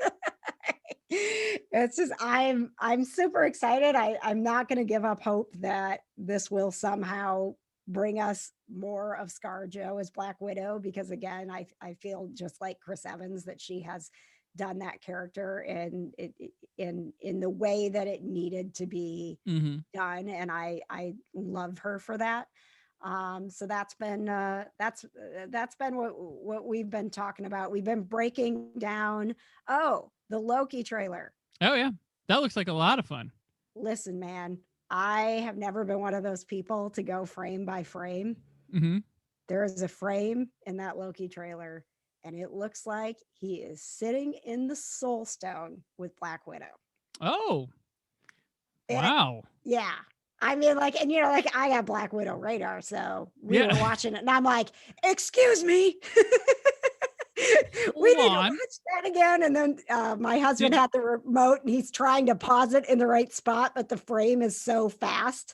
[SPEAKER 3] It's just I'm super excited. I'm not going to give up hope that this will somehow bring us more of ScarJo as Black Widow, because again, I feel just like Chris Evans that she has done that character in the way that it needed to be
[SPEAKER 2] Mm-hmm.
[SPEAKER 3] done, and I love her for that. So that's been what we've been talking about. We've been breaking down the Loki trailer.
[SPEAKER 2] Oh yeah, that looks like a lot of fun.
[SPEAKER 3] Listen, man, I have never been one of those people to go frame by frame.
[SPEAKER 2] Mm-hmm.
[SPEAKER 3] There is a frame in that Loki trailer, and it looks like he is sitting in the Soul Stone with Black Widow.
[SPEAKER 2] Oh,
[SPEAKER 3] And
[SPEAKER 2] wow.
[SPEAKER 3] yeah. I mean, like, and you know, like, I got Black Widow radar, so we
[SPEAKER 2] Yeah.
[SPEAKER 3] were watching it, and I'm like, excuse me. We
[SPEAKER 2] Hold
[SPEAKER 3] need to
[SPEAKER 2] on.
[SPEAKER 3] watch that again. And then my husband had the remote and he's trying to pause it in the right spot, but the frame is so fast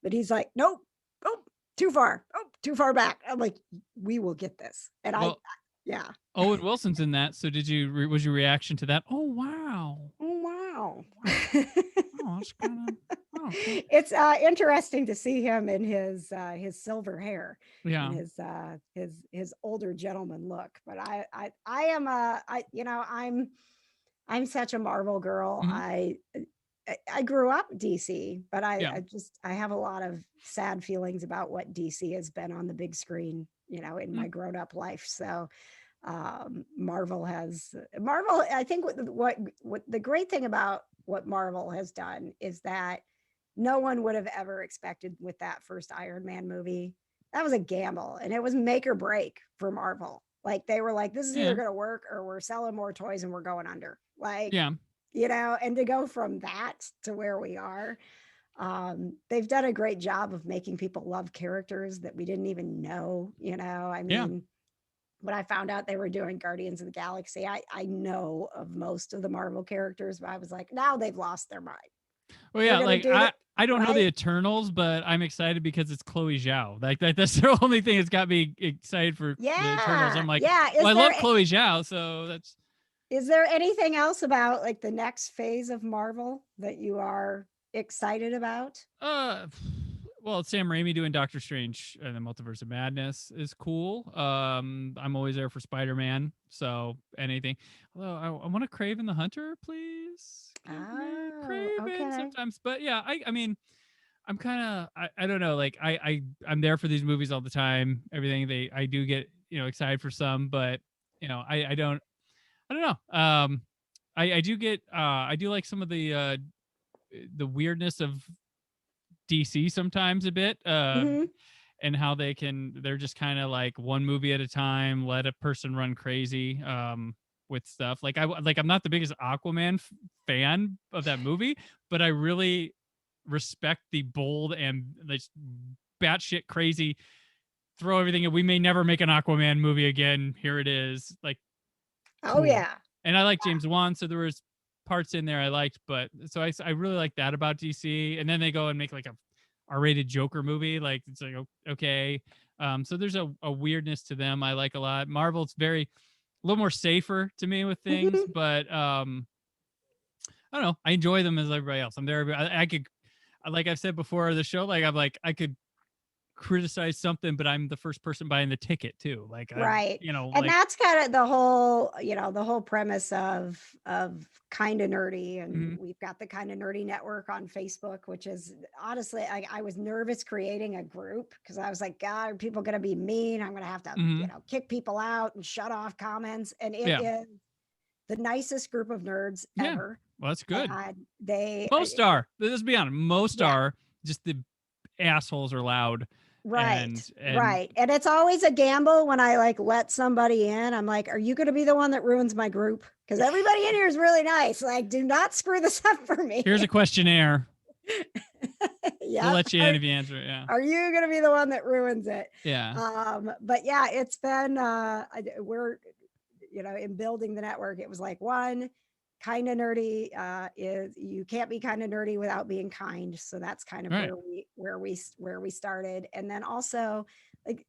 [SPEAKER 3] that he's like, nope, oh, too far, oh, too far back. I'm like, we will get this. And
[SPEAKER 2] Well,
[SPEAKER 3] yeah.
[SPEAKER 2] Owen Wilson's in that. So was your reaction to that? Oh wow.
[SPEAKER 3] Oh, wow.
[SPEAKER 2] Oh, that's kind of. Oh, okay.
[SPEAKER 3] It's interesting to see him in his silver hair
[SPEAKER 2] Yeah.
[SPEAKER 3] and his older gentleman look. But I am I'm such a Marvel girl.
[SPEAKER 2] Mhm.
[SPEAKER 3] I grew up DC, but
[SPEAKER 2] Yeah.
[SPEAKER 3] I have a lot of sad feelings about what DC has been on the big screen, you know, in
[SPEAKER 2] Mm.
[SPEAKER 3] my grown up life. So Marvel, I think what the great thing about what Marvel has done is that no one would have ever expected with that first Iron Man movie. That was a gamble, and it was make or break for Marvel. Like, they were like, this is either
[SPEAKER 2] Yeah.
[SPEAKER 3] going to work or we're selling more toys and we're going under. Like,
[SPEAKER 2] Yeah.
[SPEAKER 3] you know, and to go from that to where we are, they've done a great job of making people love characters that we didn't even know, you know. I
[SPEAKER 2] Yeah.
[SPEAKER 3] mean, when I found out they were doing Guardians of the Galaxy, I know of most of the Marvel characters, but I was like, now they've lost their mind.
[SPEAKER 2] Well,
[SPEAKER 3] They're
[SPEAKER 2] yeah,
[SPEAKER 3] gonna
[SPEAKER 2] like
[SPEAKER 3] do the-
[SPEAKER 2] I don't know the
[SPEAKER 3] right?
[SPEAKER 2] Eternals, but I'm excited because it's Chloe Zhao. Like that's the only thing that's got me excited for the Eternals. I'm like,
[SPEAKER 3] yeah.
[SPEAKER 2] well, I love Chloe Zhao, so that's.
[SPEAKER 3] Is there anything else about like the next phase of Marvel that you are excited about?
[SPEAKER 2] Well, Sam Raimi doing Doctor Strange and the Multiverse of Madness is cool. I'm always there for Spider-Man, so anything. Although I want to Craven the Hunter, please. Give me Craven
[SPEAKER 3] Okay.
[SPEAKER 2] sometimes, but yeah, I mean, I'm kind of I don't know, like I'm there for these movies all the time. Everything I do get excited for some, but I don't know. I do get I do like some of the weirdness of DC sometimes a bit.
[SPEAKER 3] Hmm.
[SPEAKER 2] And how they're just kind of like one movie at a time, let a person run crazy with stuff. I'm not the biggest Aquaman fan of that movie, but I really respect the bold and like batshit crazy throw everything in. We may never make an Aquaman movie again. Here it is. Like,
[SPEAKER 3] Oh
[SPEAKER 2] cool.
[SPEAKER 3] yeah.
[SPEAKER 2] And I like James Wan, so there was parts in there I liked, but so I really like that about DC. And then they go and make like a R-rated Joker movie. Like, it's like, okay. So there's a weirdness to them I like a lot. Marvel's a little more safer to me with things, but I don't know. I enjoy them as everybody else. I'm there. I could, like I've said before the show, like I'm like I could criticize something, but I'm the first person buying the ticket too. Like
[SPEAKER 3] Right. And
[SPEAKER 2] like,
[SPEAKER 3] that's kind of the whole, the whole premise of Kind of Nerdy. And
[SPEAKER 2] mhm.
[SPEAKER 3] we've got the Kind of Nerdy network on Facebook, which is honestly, I was nervous creating a group because I was like, God, are people going to be mean? I'm going to have to,
[SPEAKER 2] Mhm.
[SPEAKER 3] kick people out and shut off comments. And it
[SPEAKER 2] Yeah.
[SPEAKER 3] is the nicest group of nerds
[SPEAKER 2] Yeah.
[SPEAKER 3] ever.
[SPEAKER 2] Well, that's good.
[SPEAKER 3] And they,
[SPEAKER 2] Most are. Let's be honest. Most
[SPEAKER 3] yeah.
[SPEAKER 2] are. Just the assholes are loud.
[SPEAKER 3] Right.
[SPEAKER 2] And
[SPEAKER 3] Right. And it's always a gamble when I like let somebody in. I'm like, are you going to be the one that ruins my group? Because everybody in here is really nice. Like, do not screw this up for me.
[SPEAKER 2] here's a questionnaire.
[SPEAKER 3] Yeah.
[SPEAKER 2] We'll let you in if you answer it. Yeah.
[SPEAKER 3] Are you going to be the one that ruins it?
[SPEAKER 2] Yeah.
[SPEAKER 3] But yeah, it's been, we're, in building the network, it was like one Kind of Nerdy is you can't be kind of nerdy without being kind. So that's kind of
[SPEAKER 2] Right.
[SPEAKER 3] where we started. And then also like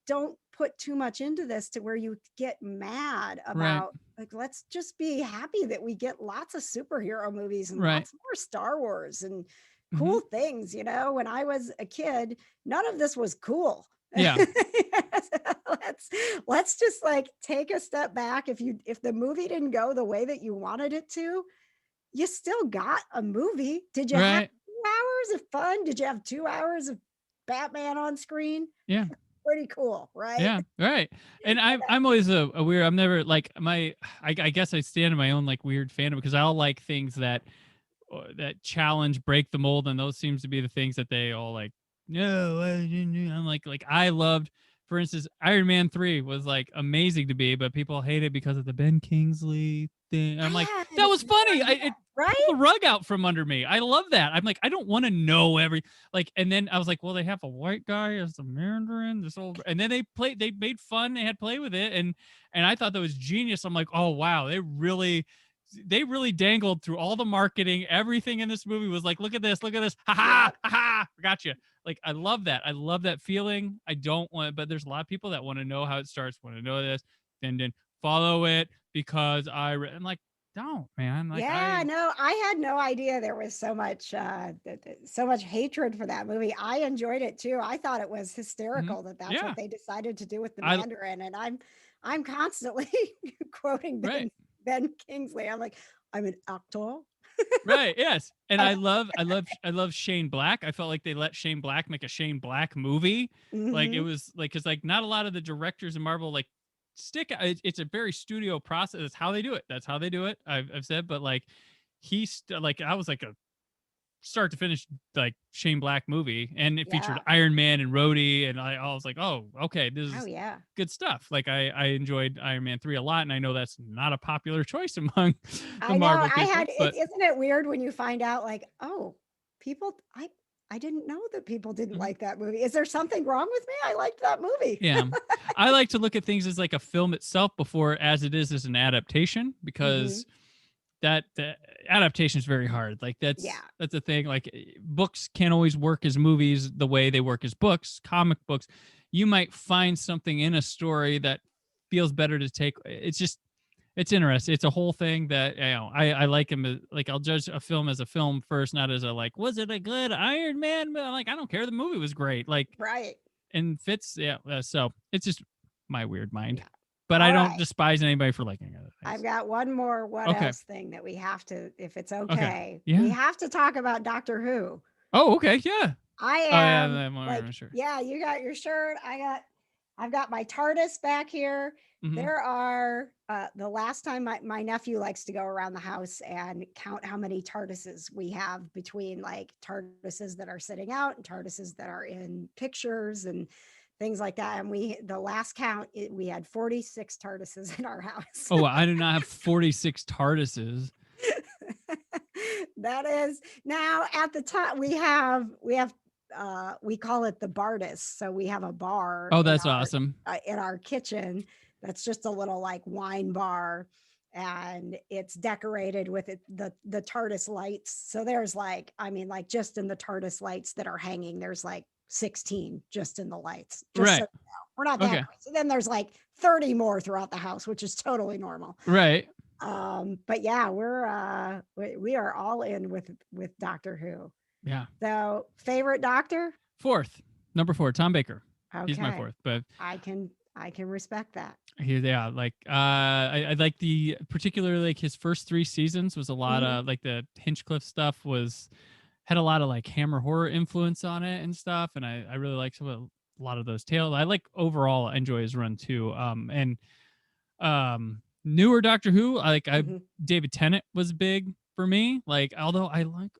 [SPEAKER 3] don't put too much into this to where you get mad
[SPEAKER 2] Right.
[SPEAKER 3] about like let's just be happy that we get lots of superhero movies and
[SPEAKER 2] Right.
[SPEAKER 3] lots more Star Wars and
[SPEAKER 2] Mhm.
[SPEAKER 3] cool things. When I was a kid, none of this was cool.
[SPEAKER 2] Yeah.
[SPEAKER 3] Let's just like take a step back. If the movie didn't go the way that you wanted it to, you still got a movie. Did you have
[SPEAKER 2] Right.
[SPEAKER 3] 2 hours of fun? Did you have 2 hours of Batman on screen?
[SPEAKER 2] Yeah.
[SPEAKER 3] Pretty cool, right?
[SPEAKER 2] Yeah. Right. And I'm always a weird. I'm never like I guess I stand in my own like weird fandom because I'll like things that challenge, break the mold, and those seems to be the things that they all like. No, I'm like I loved, for instance, Iron Man 3 was like amazing to me, but people hate it because of the Ben Kingsley thing. I'm like, that was funny. It
[SPEAKER 3] right?
[SPEAKER 2] pulled the rug out from under me. I love that. I'm like, I don't want to know and then I was like, well, they have a white guy as the Mandarin, this old, and then they made fun, they had play with it, and I thought that was genius. I'm like, oh wow, they really dangled through all the marketing. Everything in this movie was like, look at this, ha ha, ha ha, gotcha. Like, I love that. I love that feeling. I don't want, but there's a lot of people that want to know how it starts, want to know this, then follow it because I'm like, don't, man. Like,
[SPEAKER 3] no, I had no idea there was so much hatred for that movie. I enjoyed it too. I thought it was hysterical that's
[SPEAKER 2] Yeah.
[SPEAKER 3] what they decided to do with the Mandarin. And I'm constantly quoting Ben Kingsley. I'm like, I'm an actor.
[SPEAKER 2] Right. Yes. And I love Shane Black. I felt like they let Shane Black make a Shane Black movie. Like it was like, cause like not a lot of the directors in Marvel like it's a very studio process. That's how they do it. That's how they do it. I've said, but like like I was like a start to finish like Shane Black movie, and it featured Iron Man and Rhodey, and I was like, oh, okay, this is good stuff. Like I enjoyed Iron Man 3 a lot, and I know that's not a popular choice among the Marvel people.
[SPEAKER 3] Isn't it weird when you find out like, oh, people, I didn't know that people didn't like that movie. Is there something wrong with me? I liked that movie.
[SPEAKER 2] Yeah. I like to look at things as like a film itself before as it is as an adaptation, because that adaptation is very hard. Like that's the thing. Like books can't always work as movies the way they work as books. Comic books, you might find something in a story that feels better to take. It's interesting. It's a whole thing that I like him. Like I'll judge a film as a film first, not as a like, was it a good Iron Man? Like I don't care. The movie was great. Like and fits. Yeah. So it's just my weird mind. But I don't despise anybody for liking other things.
[SPEAKER 3] I've got one more what else thing that we have to, if it's okay.
[SPEAKER 2] Yeah.
[SPEAKER 3] We have to talk about Doctor Who.
[SPEAKER 2] Oh, okay. Yeah.
[SPEAKER 3] I am
[SPEAKER 2] sure.
[SPEAKER 3] yeah, you got your shirt. I got I've got my TARDIS back here.
[SPEAKER 2] Mhm.
[SPEAKER 3] There are the last time my nephew likes to go around the house and count how many TARDISes we have between like TARDISes that are sitting out and TARDISes that are in pictures and things like that. And the last count, we had 46 TARDISes in our house.
[SPEAKER 2] Oh, I do not have 46 TARDISes.
[SPEAKER 3] That is now at the top we have we call it the Bardis. So we have a bar
[SPEAKER 2] Oh, that's awesome.
[SPEAKER 3] in our kitchen. That's just a little like wine bar, and it's decorated with the TARDIS lights. So there's like, I mean, like just in the TARDIS lights that are hanging, there's like 16 just in the lights. Just
[SPEAKER 2] Right.
[SPEAKER 3] so you know. We're not that
[SPEAKER 2] Okay.
[SPEAKER 3] crazy. Then there's like 30 more throughout the house, which is totally normal.
[SPEAKER 2] Right.
[SPEAKER 3] But yeah, we are all in with Doctor Who.
[SPEAKER 2] Yeah.
[SPEAKER 3] So favorite Doctor?
[SPEAKER 2] Number 4, Tom Baker.
[SPEAKER 3] Okay.
[SPEAKER 2] He's my 4th, but
[SPEAKER 3] I can respect that.
[SPEAKER 2] yeah, like I like the particularly like his first 3 seasons was a lot of like the Hinchcliffe stuff had a lot of like Hammer horror influence on it and stuff, and I really like a lot of those tales. I like overall enjoy his run too. And newer Doctor Who, David Tennant was big for me. Like, although I like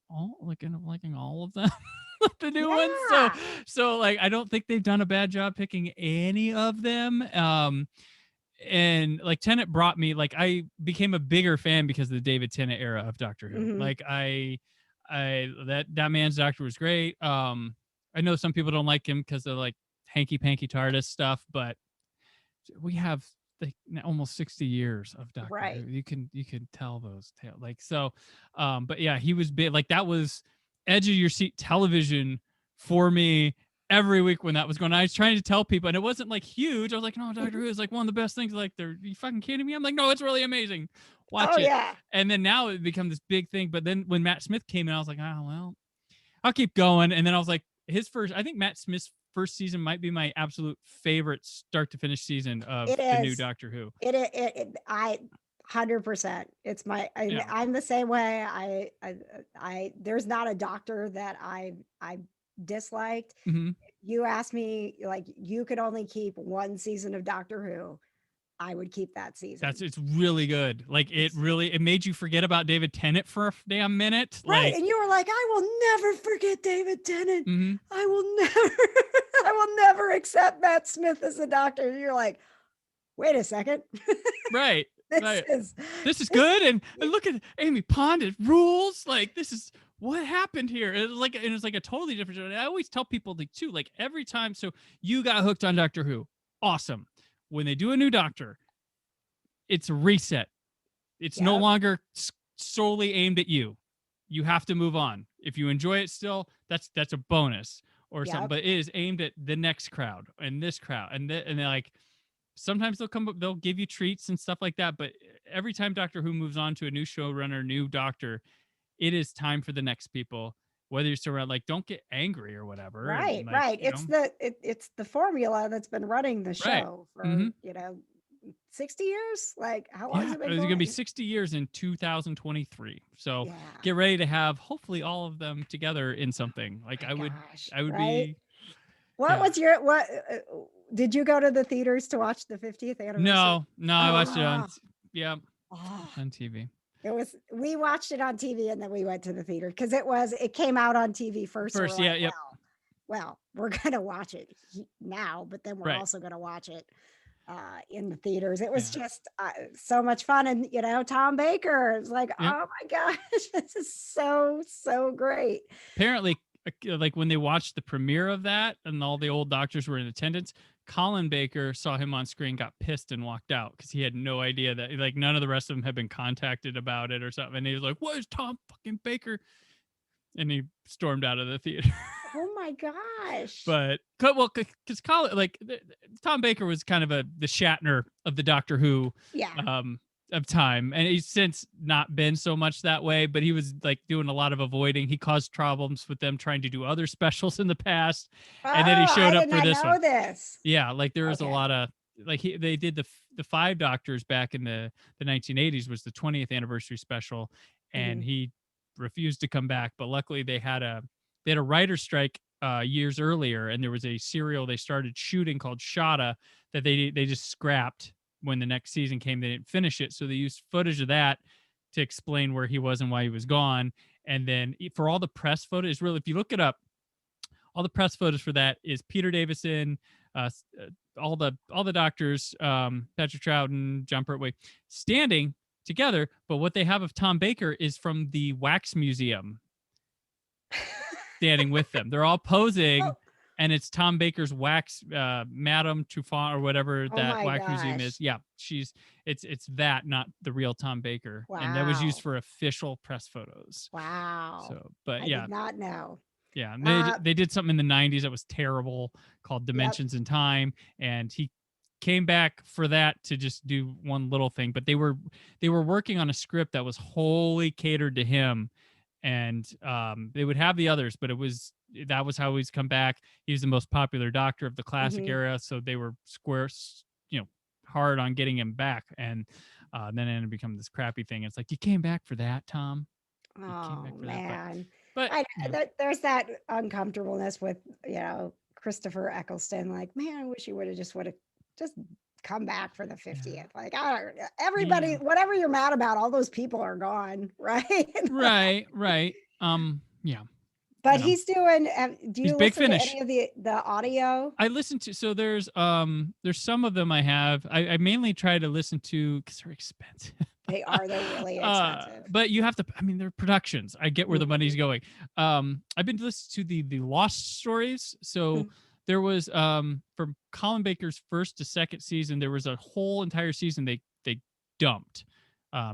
[SPEAKER 2] end up liking all of them, the new ones. So like, I don't think they've done a bad job picking any of them. And like Tennant brought me, like, I became a bigger fan because of the David Tennant era of Doctor Who. Like that man's Doctor was great. I know some people don't like him because of like hanky panky TARDIS stuff, but we have like almost 60 years of Doctor Who. You can tell those tales. Like, so but yeah, he was big. Like, that was edge of your seat television for me every week when that was going on. I was trying to tell people, and it wasn't like huge. I was like, no, Doctor Who is like one of the best things. Like, are you fucking kidding me? I'm like, no, it's really amazing. Watch it.
[SPEAKER 3] Yeah.
[SPEAKER 2] And then now it become this big thing. But then when Matt Smith came in, I was like, oh well, I'll keep going. And then I was like, I think Matt Smith's first season might be my absolute favorite start to finish season of the new Doctor Who.
[SPEAKER 3] I 100%. It's my, I'm the same way. I there's not a Doctor that I disliked. You asked me, like, you could only keep one season of Doctor Who, I would keep that season.
[SPEAKER 2] It's really good. Like, it made you forget about David Tennant for a damn minute.
[SPEAKER 3] Right.
[SPEAKER 2] Like,
[SPEAKER 3] and you were like, I will never forget David Tennant. I will never accept Matt Smith as a Doctor. And you're like, wait a second.
[SPEAKER 2] Right. This is good. And look at Amy Pond. It rules. Like, this is what happened here. It was like a totally different show. And I always tell people, like, too, like, every time. So you got hooked on Doctor Who. Awesome. When they do a new Doctor, it's a reset. It's no longer solely aimed at you. You have to move on. If you enjoy it still, that's a bonus or something. But it is aimed at the next crowd and this crowd, and they're like, sometimes they'll give you treats and stuff like that. But every time Doctor Who moves on to a new showrunner, new Doctor, it is time for the next people. Whether you're still around, like, don't get angry or whatever.
[SPEAKER 3] Right,
[SPEAKER 2] and, like,
[SPEAKER 3] right. It's the formula that's been running the show for 60 years. Like, how long has it been?
[SPEAKER 2] It's gonna be 60 years in 2023. So get ready to have hopefully all of them together in something. Like, I would be.
[SPEAKER 3] What did you go to the theaters to watch the 50th anniversary?
[SPEAKER 2] No, I watched it on on TV.
[SPEAKER 3] We watched it on TV, and then we went to the theater because it came out on TV first. Well, we're gonna watch it now, but then we're also gonna watch it in the theaters. It was just so much fun. And Tom Baker is like, oh my gosh, this is so great.
[SPEAKER 2] Apparently, like, when they watched the premiere of that and all the old doctors were in attendance, Colin Baker saw him on screen, got pissed, and walked out because he had no idea that, like, none of the rest of them had been contacted about it or something. And he was like, what is Tom fucking Baker? And he stormed out of the theater.
[SPEAKER 3] Oh my gosh.
[SPEAKER 2] But, well, because Tom Baker was kind of the Shatner of the Doctor Who of time. And he's since not been so much that way, but he was like doing a lot of avoiding. He caused problems with them trying to do other specials in the past. And then he showed up for this one. Yeah, like there was a lot of, like, they did the 5 Doctors back in the 1980s was the 20th anniversary special, and he refused to come back. But luckily they had a writer's strike years earlier, and there was a serial they started shooting called Shada that they just scrapped when the next season came. They didn't finish it, so they used footage of that to explain where he was and why he was gone. And then for all the press photos, really, if you look it up, all the press photos for that is Peter Davison, all the doctors, Patrick Troughton, John Pertwee, standing together. But what they have of Tom Baker is from the Wax Museum, standing with them. They're all posing, and it's Tom Baker's wax, Madame Tuffauds or whatever that wax museum is. Yeah, it's that, not the real Tom Baker.
[SPEAKER 3] Wow.
[SPEAKER 2] And that was used for official press photos.
[SPEAKER 3] Wow.
[SPEAKER 2] So, but
[SPEAKER 3] I
[SPEAKER 2] yeah,
[SPEAKER 3] did not know.
[SPEAKER 2] yeah, and they did something in the 90s that was terrible called Dimensions in Time, and he came back for that to just do one little thing. But they were working on a script that was wholly catered to him, and they would have the others, but that was how he's come back. He was the most popular doctor of the classic era, so they were hard on getting him back, and then it ended up becoming this crappy thing. It's like, you came back for that, Tom.
[SPEAKER 3] Oh man.
[SPEAKER 2] But
[SPEAKER 3] there's that uncomfortableness with, Christopher Eccleston. Like, man, I wish he would have just come back for the 50th. Like, everybody, whatever you're mad about, all those people are gone, right?
[SPEAKER 2] right. Yeah.
[SPEAKER 3] But he's doing. Do you
[SPEAKER 2] Big
[SPEAKER 3] listen
[SPEAKER 2] Finish.
[SPEAKER 3] to any of the audio?
[SPEAKER 2] I listen to. So there's some of them I have. I mainly try to listen to because they're expensive.
[SPEAKER 3] They're really expensive.
[SPEAKER 2] But you have to. I mean, they're productions. I get where the money's going. I've been listening to the Lost stories. So there was from Colin Baker's first to second season, there was a whole entire season they dumped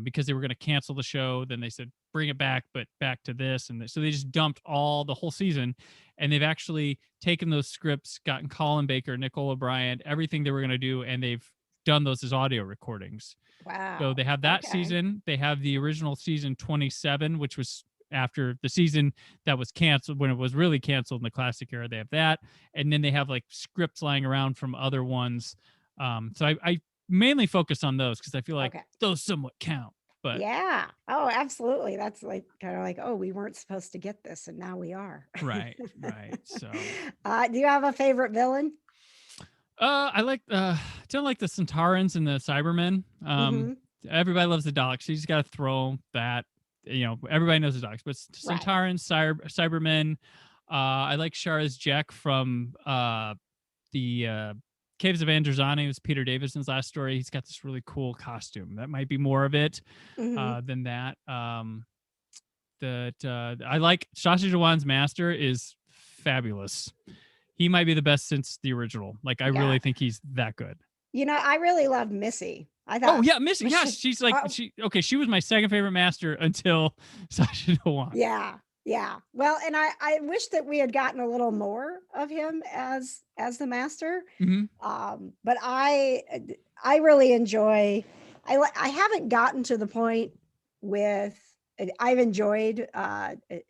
[SPEAKER 2] because they were going to cancel the show. Then they said, bring it back, but back to this. And so they just dumped the whole season. And they've actually taken those scripts, gotten Colin Baker, Nicole O'Brien, everything they were going to do, and they've done those as audio recordings.
[SPEAKER 3] Wow.
[SPEAKER 2] So they have that season. They have the original season 27, which was after the season that was canceled, when it was really canceled in the classic era. They have that. And then they have like scripts lying around from other ones. So I mainly focus on those because I feel like those somewhat count. But
[SPEAKER 3] yeah. Oh, absolutely. That's like kind of like, oh, we weren't supposed to get this, and now we are.
[SPEAKER 2] Right. So
[SPEAKER 3] do you have a favorite villain?
[SPEAKER 2] I don't like the Centaurans and the Cybermen. Everybody loves the Daleks. So you just got to throw that. Everybody knows the Daleks, but Centaurans, Cybermen. I like Shara's Jack from the Caves of Androzani. It was Peter Davidson's last story. He's got this really cool costume. That might be more of it than that. I like Sausage Jawan's master is fabulous. He might be the best since the original. Like, I really think he's that good. I really loved Missy. I thought. Oh yeah, Missy. Yeah, she's like she was my second favorite master until Sausage Jawan.
[SPEAKER 3] Yeah. Well, and I wish that we had gotten a little more of him as the master. But I really enjoy. I haven't gotten to the point with. I've enjoyed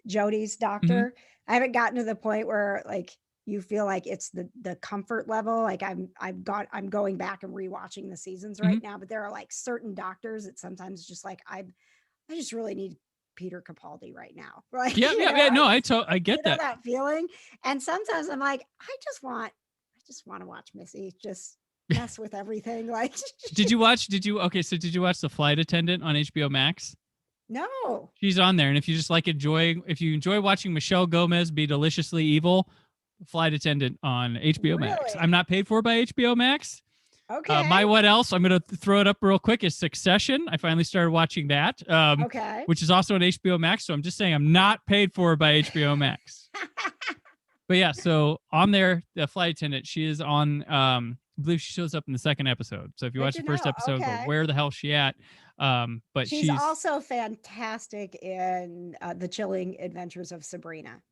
[SPEAKER 3] Jodie's doctor. I haven't gotten to the point where like you feel like it's the comfort level. Like I'm going back and rewatching the seasons right now. But there are like certain doctors that sometimes just like I just really need Peter Capaldi right now. Right?
[SPEAKER 2] No, I get
[SPEAKER 3] that feeling. And sometimes I'm like, I just want to watch Missy just mess with everything. Like,
[SPEAKER 2] did you watch The Flight Attendant on HBO Max?
[SPEAKER 3] No.
[SPEAKER 2] She's on there. And if you just like if you enjoy watching Michelle Gomez be deliciously evil, Flight Attendant on HBO Max. I'm not paid for by HBO Max.
[SPEAKER 3] Okay.
[SPEAKER 2] My what else? I'm going to throw it up real quick is Succession. I finally started watching that. Which is also on HBO Max. So I'm just saying I'm not paid for by HBO Max. But yeah, so on there, the Flight Attendant, she is on, I believe she shows up in the second episode. So if you watch the first episode, go, where the hell is she at? But she's
[SPEAKER 3] also fantastic in The Chilling Adventures of Sabrina.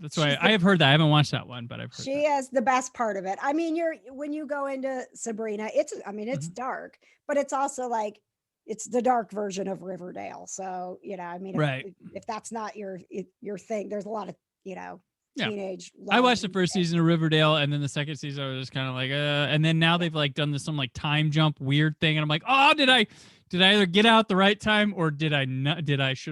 [SPEAKER 2] That's why I have heard that. I haven't watched that one, but I've heard
[SPEAKER 3] she is the best part of it. I mean, when you go into Sabrina, it's dark, but it's also like it's the dark version of Riverdale. So if that's not your thing, there's a lot of teenage.
[SPEAKER 2] I watched the first season of Riverdale, and then the second season I was just kind of like, and then now they've like done this some like time jump weird thing, and I'm like, oh, did I either get out the right time or should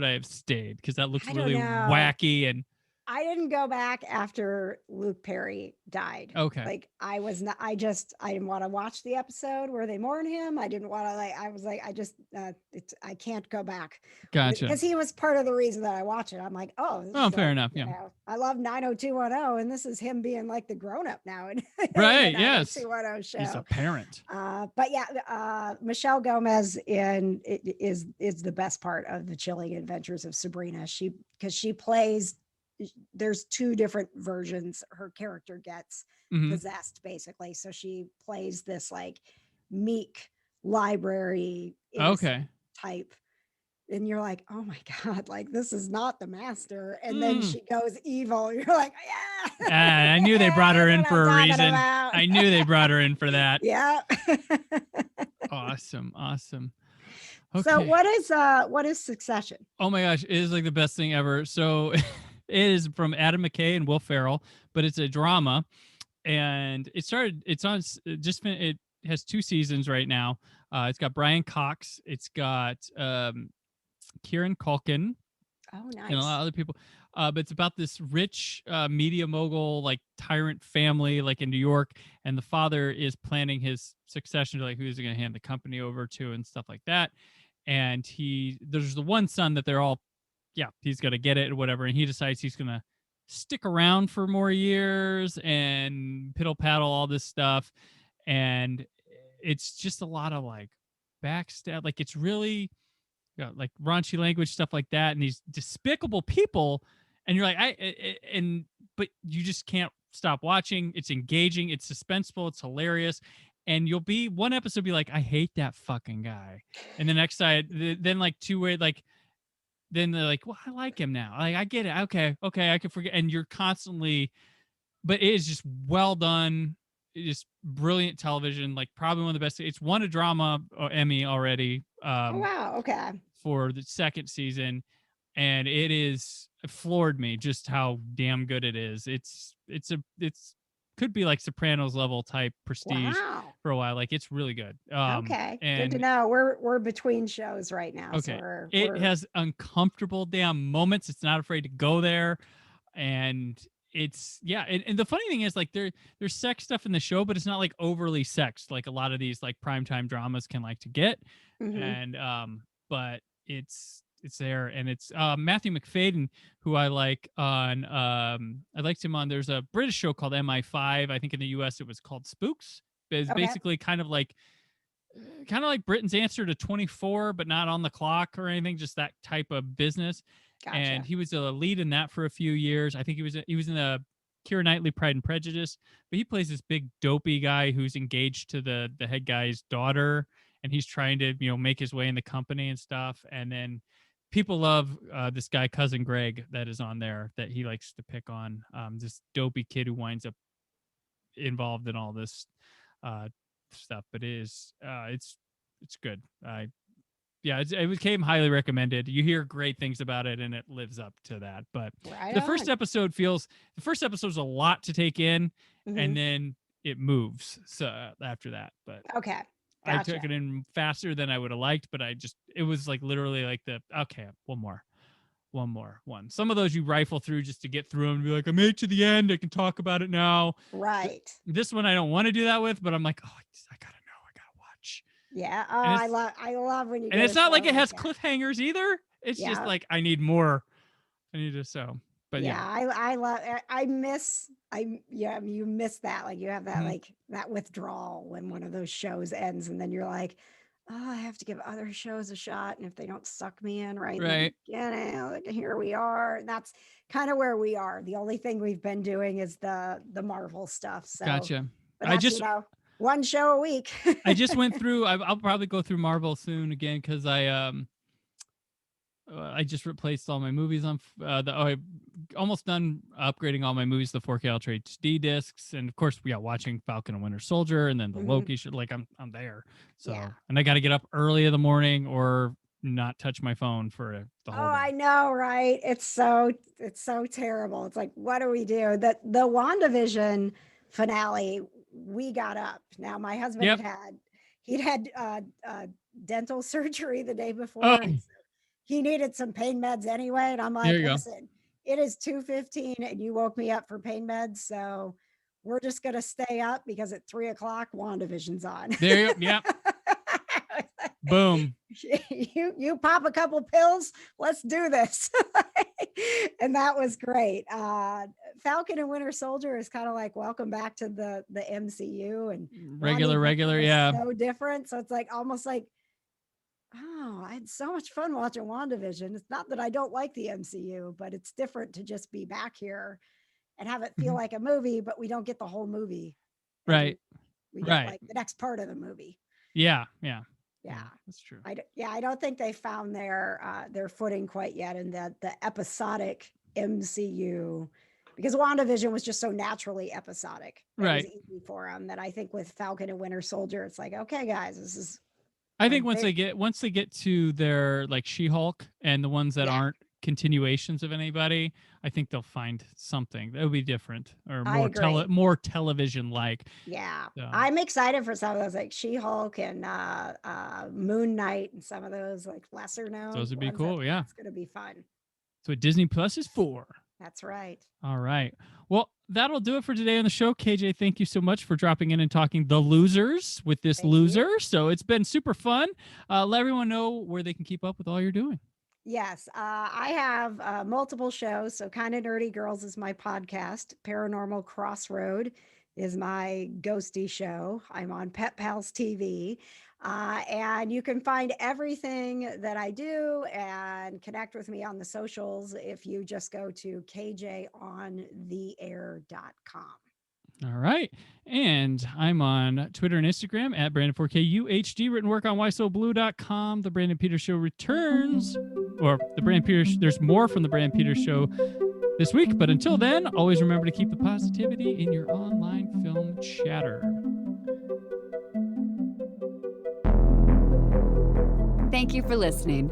[SPEAKER 2] I have stayed? Because that looks really wacky and.
[SPEAKER 3] I didn't go back after Luke Perry died.
[SPEAKER 2] Okay.
[SPEAKER 3] Like I was not, I didn't want to watch the episode where they mourn him. I didn't want to I was like, I can't go back.
[SPEAKER 2] Gotcha.
[SPEAKER 3] Because he was part of the reason that I watch it. I'm like, oh,
[SPEAKER 2] Fair enough. Yeah.
[SPEAKER 3] I love 90210, and this is him being like the grown up now.
[SPEAKER 2] Right.
[SPEAKER 3] The
[SPEAKER 2] Yes.
[SPEAKER 3] 90210 show.
[SPEAKER 2] He's a parent.
[SPEAKER 3] But yeah, Michelle Gomez is the best part of the Chilling Adventures of Sabrina. Because she plays. There's two different versions her character gets possessed, basically. So she plays this like meek library type, and you're like, oh my god, like this is not the master. And then she goes evil. You're like, yeah.
[SPEAKER 2] I knew they brought her in for a reason. I knew they brought her in for that.
[SPEAKER 3] Yeah.
[SPEAKER 2] Awesome.
[SPEAKER 3] Okay. So what is Succession?
[SPEAKER 2] Oh my gosh, it is like the best thing ever. So it is from Adam McKay and Will Ferrell, but it's a drama, and it has 2 seasons right now. It's got Brian Cox, it's got Kieran Culkin,
[SPEAKER 3] oh nice,
[SPEAKER 2] and a lot of other people. But it's about this rich media mogul, like tyrant family, like in New York, and the father is planning his succession to like who's he going to hand the company over to and stuff like that. And there's the one son that they're all, he's going to get it or whatever. And he decides he's going to stick around for more years and piddle paddle all this stuff. And it's just a lot of like backstab. Like it's really like raunchy language, stuff like that. And these despicable people. And you're like, but you just can't stop watching. It's engaging. It's suspenseful. It's hilarious. And one episode be like, I hate that fucking guy. And the next side, then like then they're like, well, I like him now. Like, I get it. Okay. I can forget. And you're constantly, but it is just well done. It's brilliant television. Like probably one of the best. It's won a drama Emmy already.
[SPEAKER 3] Oh, wow. Okay.
[SPEAKER 2] For the second season. And it floored me just how damn good it is. It's could be like Sopranos level type prestige for a while. Like it's really good.
[SPEAKER 3] Okay, good to know. We're between shows right now.
[SPEAKER 2] Okay,
[SPEAKER 3] so
[SPEAKER 2] it has uncomfortable damn moments. It's not afraid to go there, and it's and the funny thing is like there's sex stuff in the show, but it's not like overly sexed like a lot of these like primetime dramas can like to get. And but it's there, and it's Matthew McFadden, who I like on I liked him on, there's a British show called MI5. I think in the US it was called Spooks. It's basically kind of like Britain's answer to 24, but not on the clock or anything, just that type of business. Gotcha. And he was a lead in that for a few years. I think he was in the Keira Knightley Pride and Prejudice, but he plays this big dopey guy who's engaged to the head guy's daughter, and he's trying to make his way in the company and stuff. And then people love this guy, Cousin Greg, that is on there that he likes to pick on. This dopey kid who winds up involved in all this stuff. But it's good. It became highly recommended. You hear great things about it, and it lives up to that. But the first episode is a lot to take in, and then it moves. So after that, but
[SPEAKER 3] okay.
[SPEAKER 2] Gotcha. I took it in faster than I would have liked, but it was like literally like one more. Some of those you rifle through just to get through them and be like, I made it to the end. I can talk about it now.
[SPEAKER 3] Right.
[SPEAKER 2] This one I don't want to do that with, but I'm like, I gotta know. I gotta watch.
[SPEAKER 3] Yeah. Oh, I love when you.
[SPEAKER 2] And it's not like it has cliffhangers either. It's just like I need more. I need to But
[SPEAKER 3] I miss you miss that, like you have that like that withdrawal when one of those shows ends, and then you're like, oh, I have to give other shows a shot, and if they don't suck me in right in the beginning, like, here we are. And that's kind of where we are. The only thing we've been doing is the Marvel stuff. So
[SPEAKER 2] gotcha.
[SPEAKER 3] But I just one show a week.
[SPEAKER 2] I just went through. I'll probably go through Marvel soon again because I just replaced all my movies on I almost done upgrading all my movies to 4K Ultra HD discs, and of course watching Falcon and Winter Soldier, and then the Loki show. Like I'm there, so and I got to get up early in the morning or not touch my phone for the whole day.
[SPEAKER 3] I know, right? It's so terrible. It's like, what do we do? The WandaVision finale, we got up. Now my husband had dental surgery the day before.
[SPEAKER 2] Oh.
[SPEAKER 3] He needed some pain meds anyway. And I'm like, listen, it is 2:15 and you woke me up for pain meds. So we're just going to stay up because at 3:00, WandaVision's on.
[SPEAKER 2] There you go. Yep. Boom.
[SPEAKER 3] You pop a couple pills. Let's do this. And that was great. Falcon and Winter Soldier is kind of like welcome back to the MCU and
[SPEAKER 2] regular. Yeah.
[SPEAKER 3] So different. So it's like almost like, oh, I had so much fun watching WandaVision. It's not that I don't like the MCU, but it's different to just be back here and have it feel like a movie, but we don't get the whole movie.
[SPEAKER 2] Right.
[SPEAKER 3] We get like the next part of the movie.
[SPEAKER 2] Yeah. That's true.
[SPEAKER 3] I don't think they found their footing quite yet in the episodic MCU, because WandaVision was just so naturally episodic. It was easy for them that I think with Falcon and Winter Soldier, it's like, okay, guys, this is.
[SPEAKER 2] I think once they get to their like She-Hulk and the ones that aren't continuations of anybody, I think they'll find something that will be different or more television like.
[SPEAKER 3] Yeah. So. I'm excited for some of those like She-Hulk and Moon Knight and some of those like lesser known.
[SPEAKER 2] Those would be cool. Yeah.
[SPEAKER 3] It's going to be fun.
[SPEAKER 2] So Disney Plus is for.
[SPEAKER 3] That's right.
[SPEAKER 2] All right. Well, that'll do it for today on the show. KJ, thank you so much for dropping in and talking The Losers with this loser. So it's been super fun. Let everyone know where they can keep up with all you're doing.
[SPEAKER 3] Yes, I have multiple shows. So Kinda Nerdy Girls is my podcast. Paranormal Crossroad is my ghosty show. I'm on Pet Pals TV. And you can find everything that I do and connect with me on the socials if you just go to kjontheair.com.
[SPEAKER 2] All right. And I'm on Twitter and Instagram at Brandon4KUHD. Written work on whysoblue.com. The Brandon Peters Show returns. Or the Brandon Peters, there's more from the Brandon Peters Show this week. But until then, always remember to keep the positivity in your online film chatter.
[SPEAKER 1] Thank you for listening.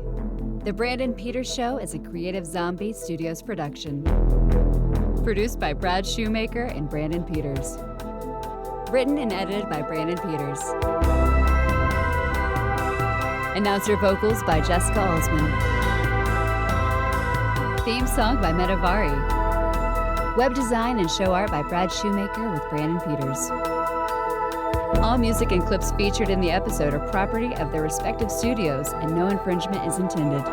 [SPEAKER 1] The Brandon Peters Show is a Creative Zombie Studios production. Produced by Brad Shoemaker and Brandon Peters. Written and edited by Brandon Peters. Announcer vocals by Jessica Alsman. Theme song by Metavari. Web design and show art by Brad Shoemaker with Brandon Peters. All music and clips featured in the episode are property of their respective studios, and no infringement is intended.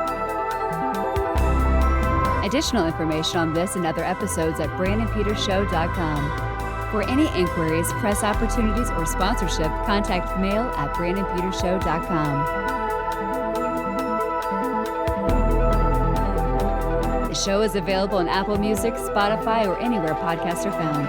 [SPEAKER 1] Additional information on this and other episodes at BrandonPetersShow.com. For any inquiries, press opportunities, or sponsorship, contact mail at BrandonPetersShow.com. The show is available on Apple Music, Spotify, or anywhere podcasts are found.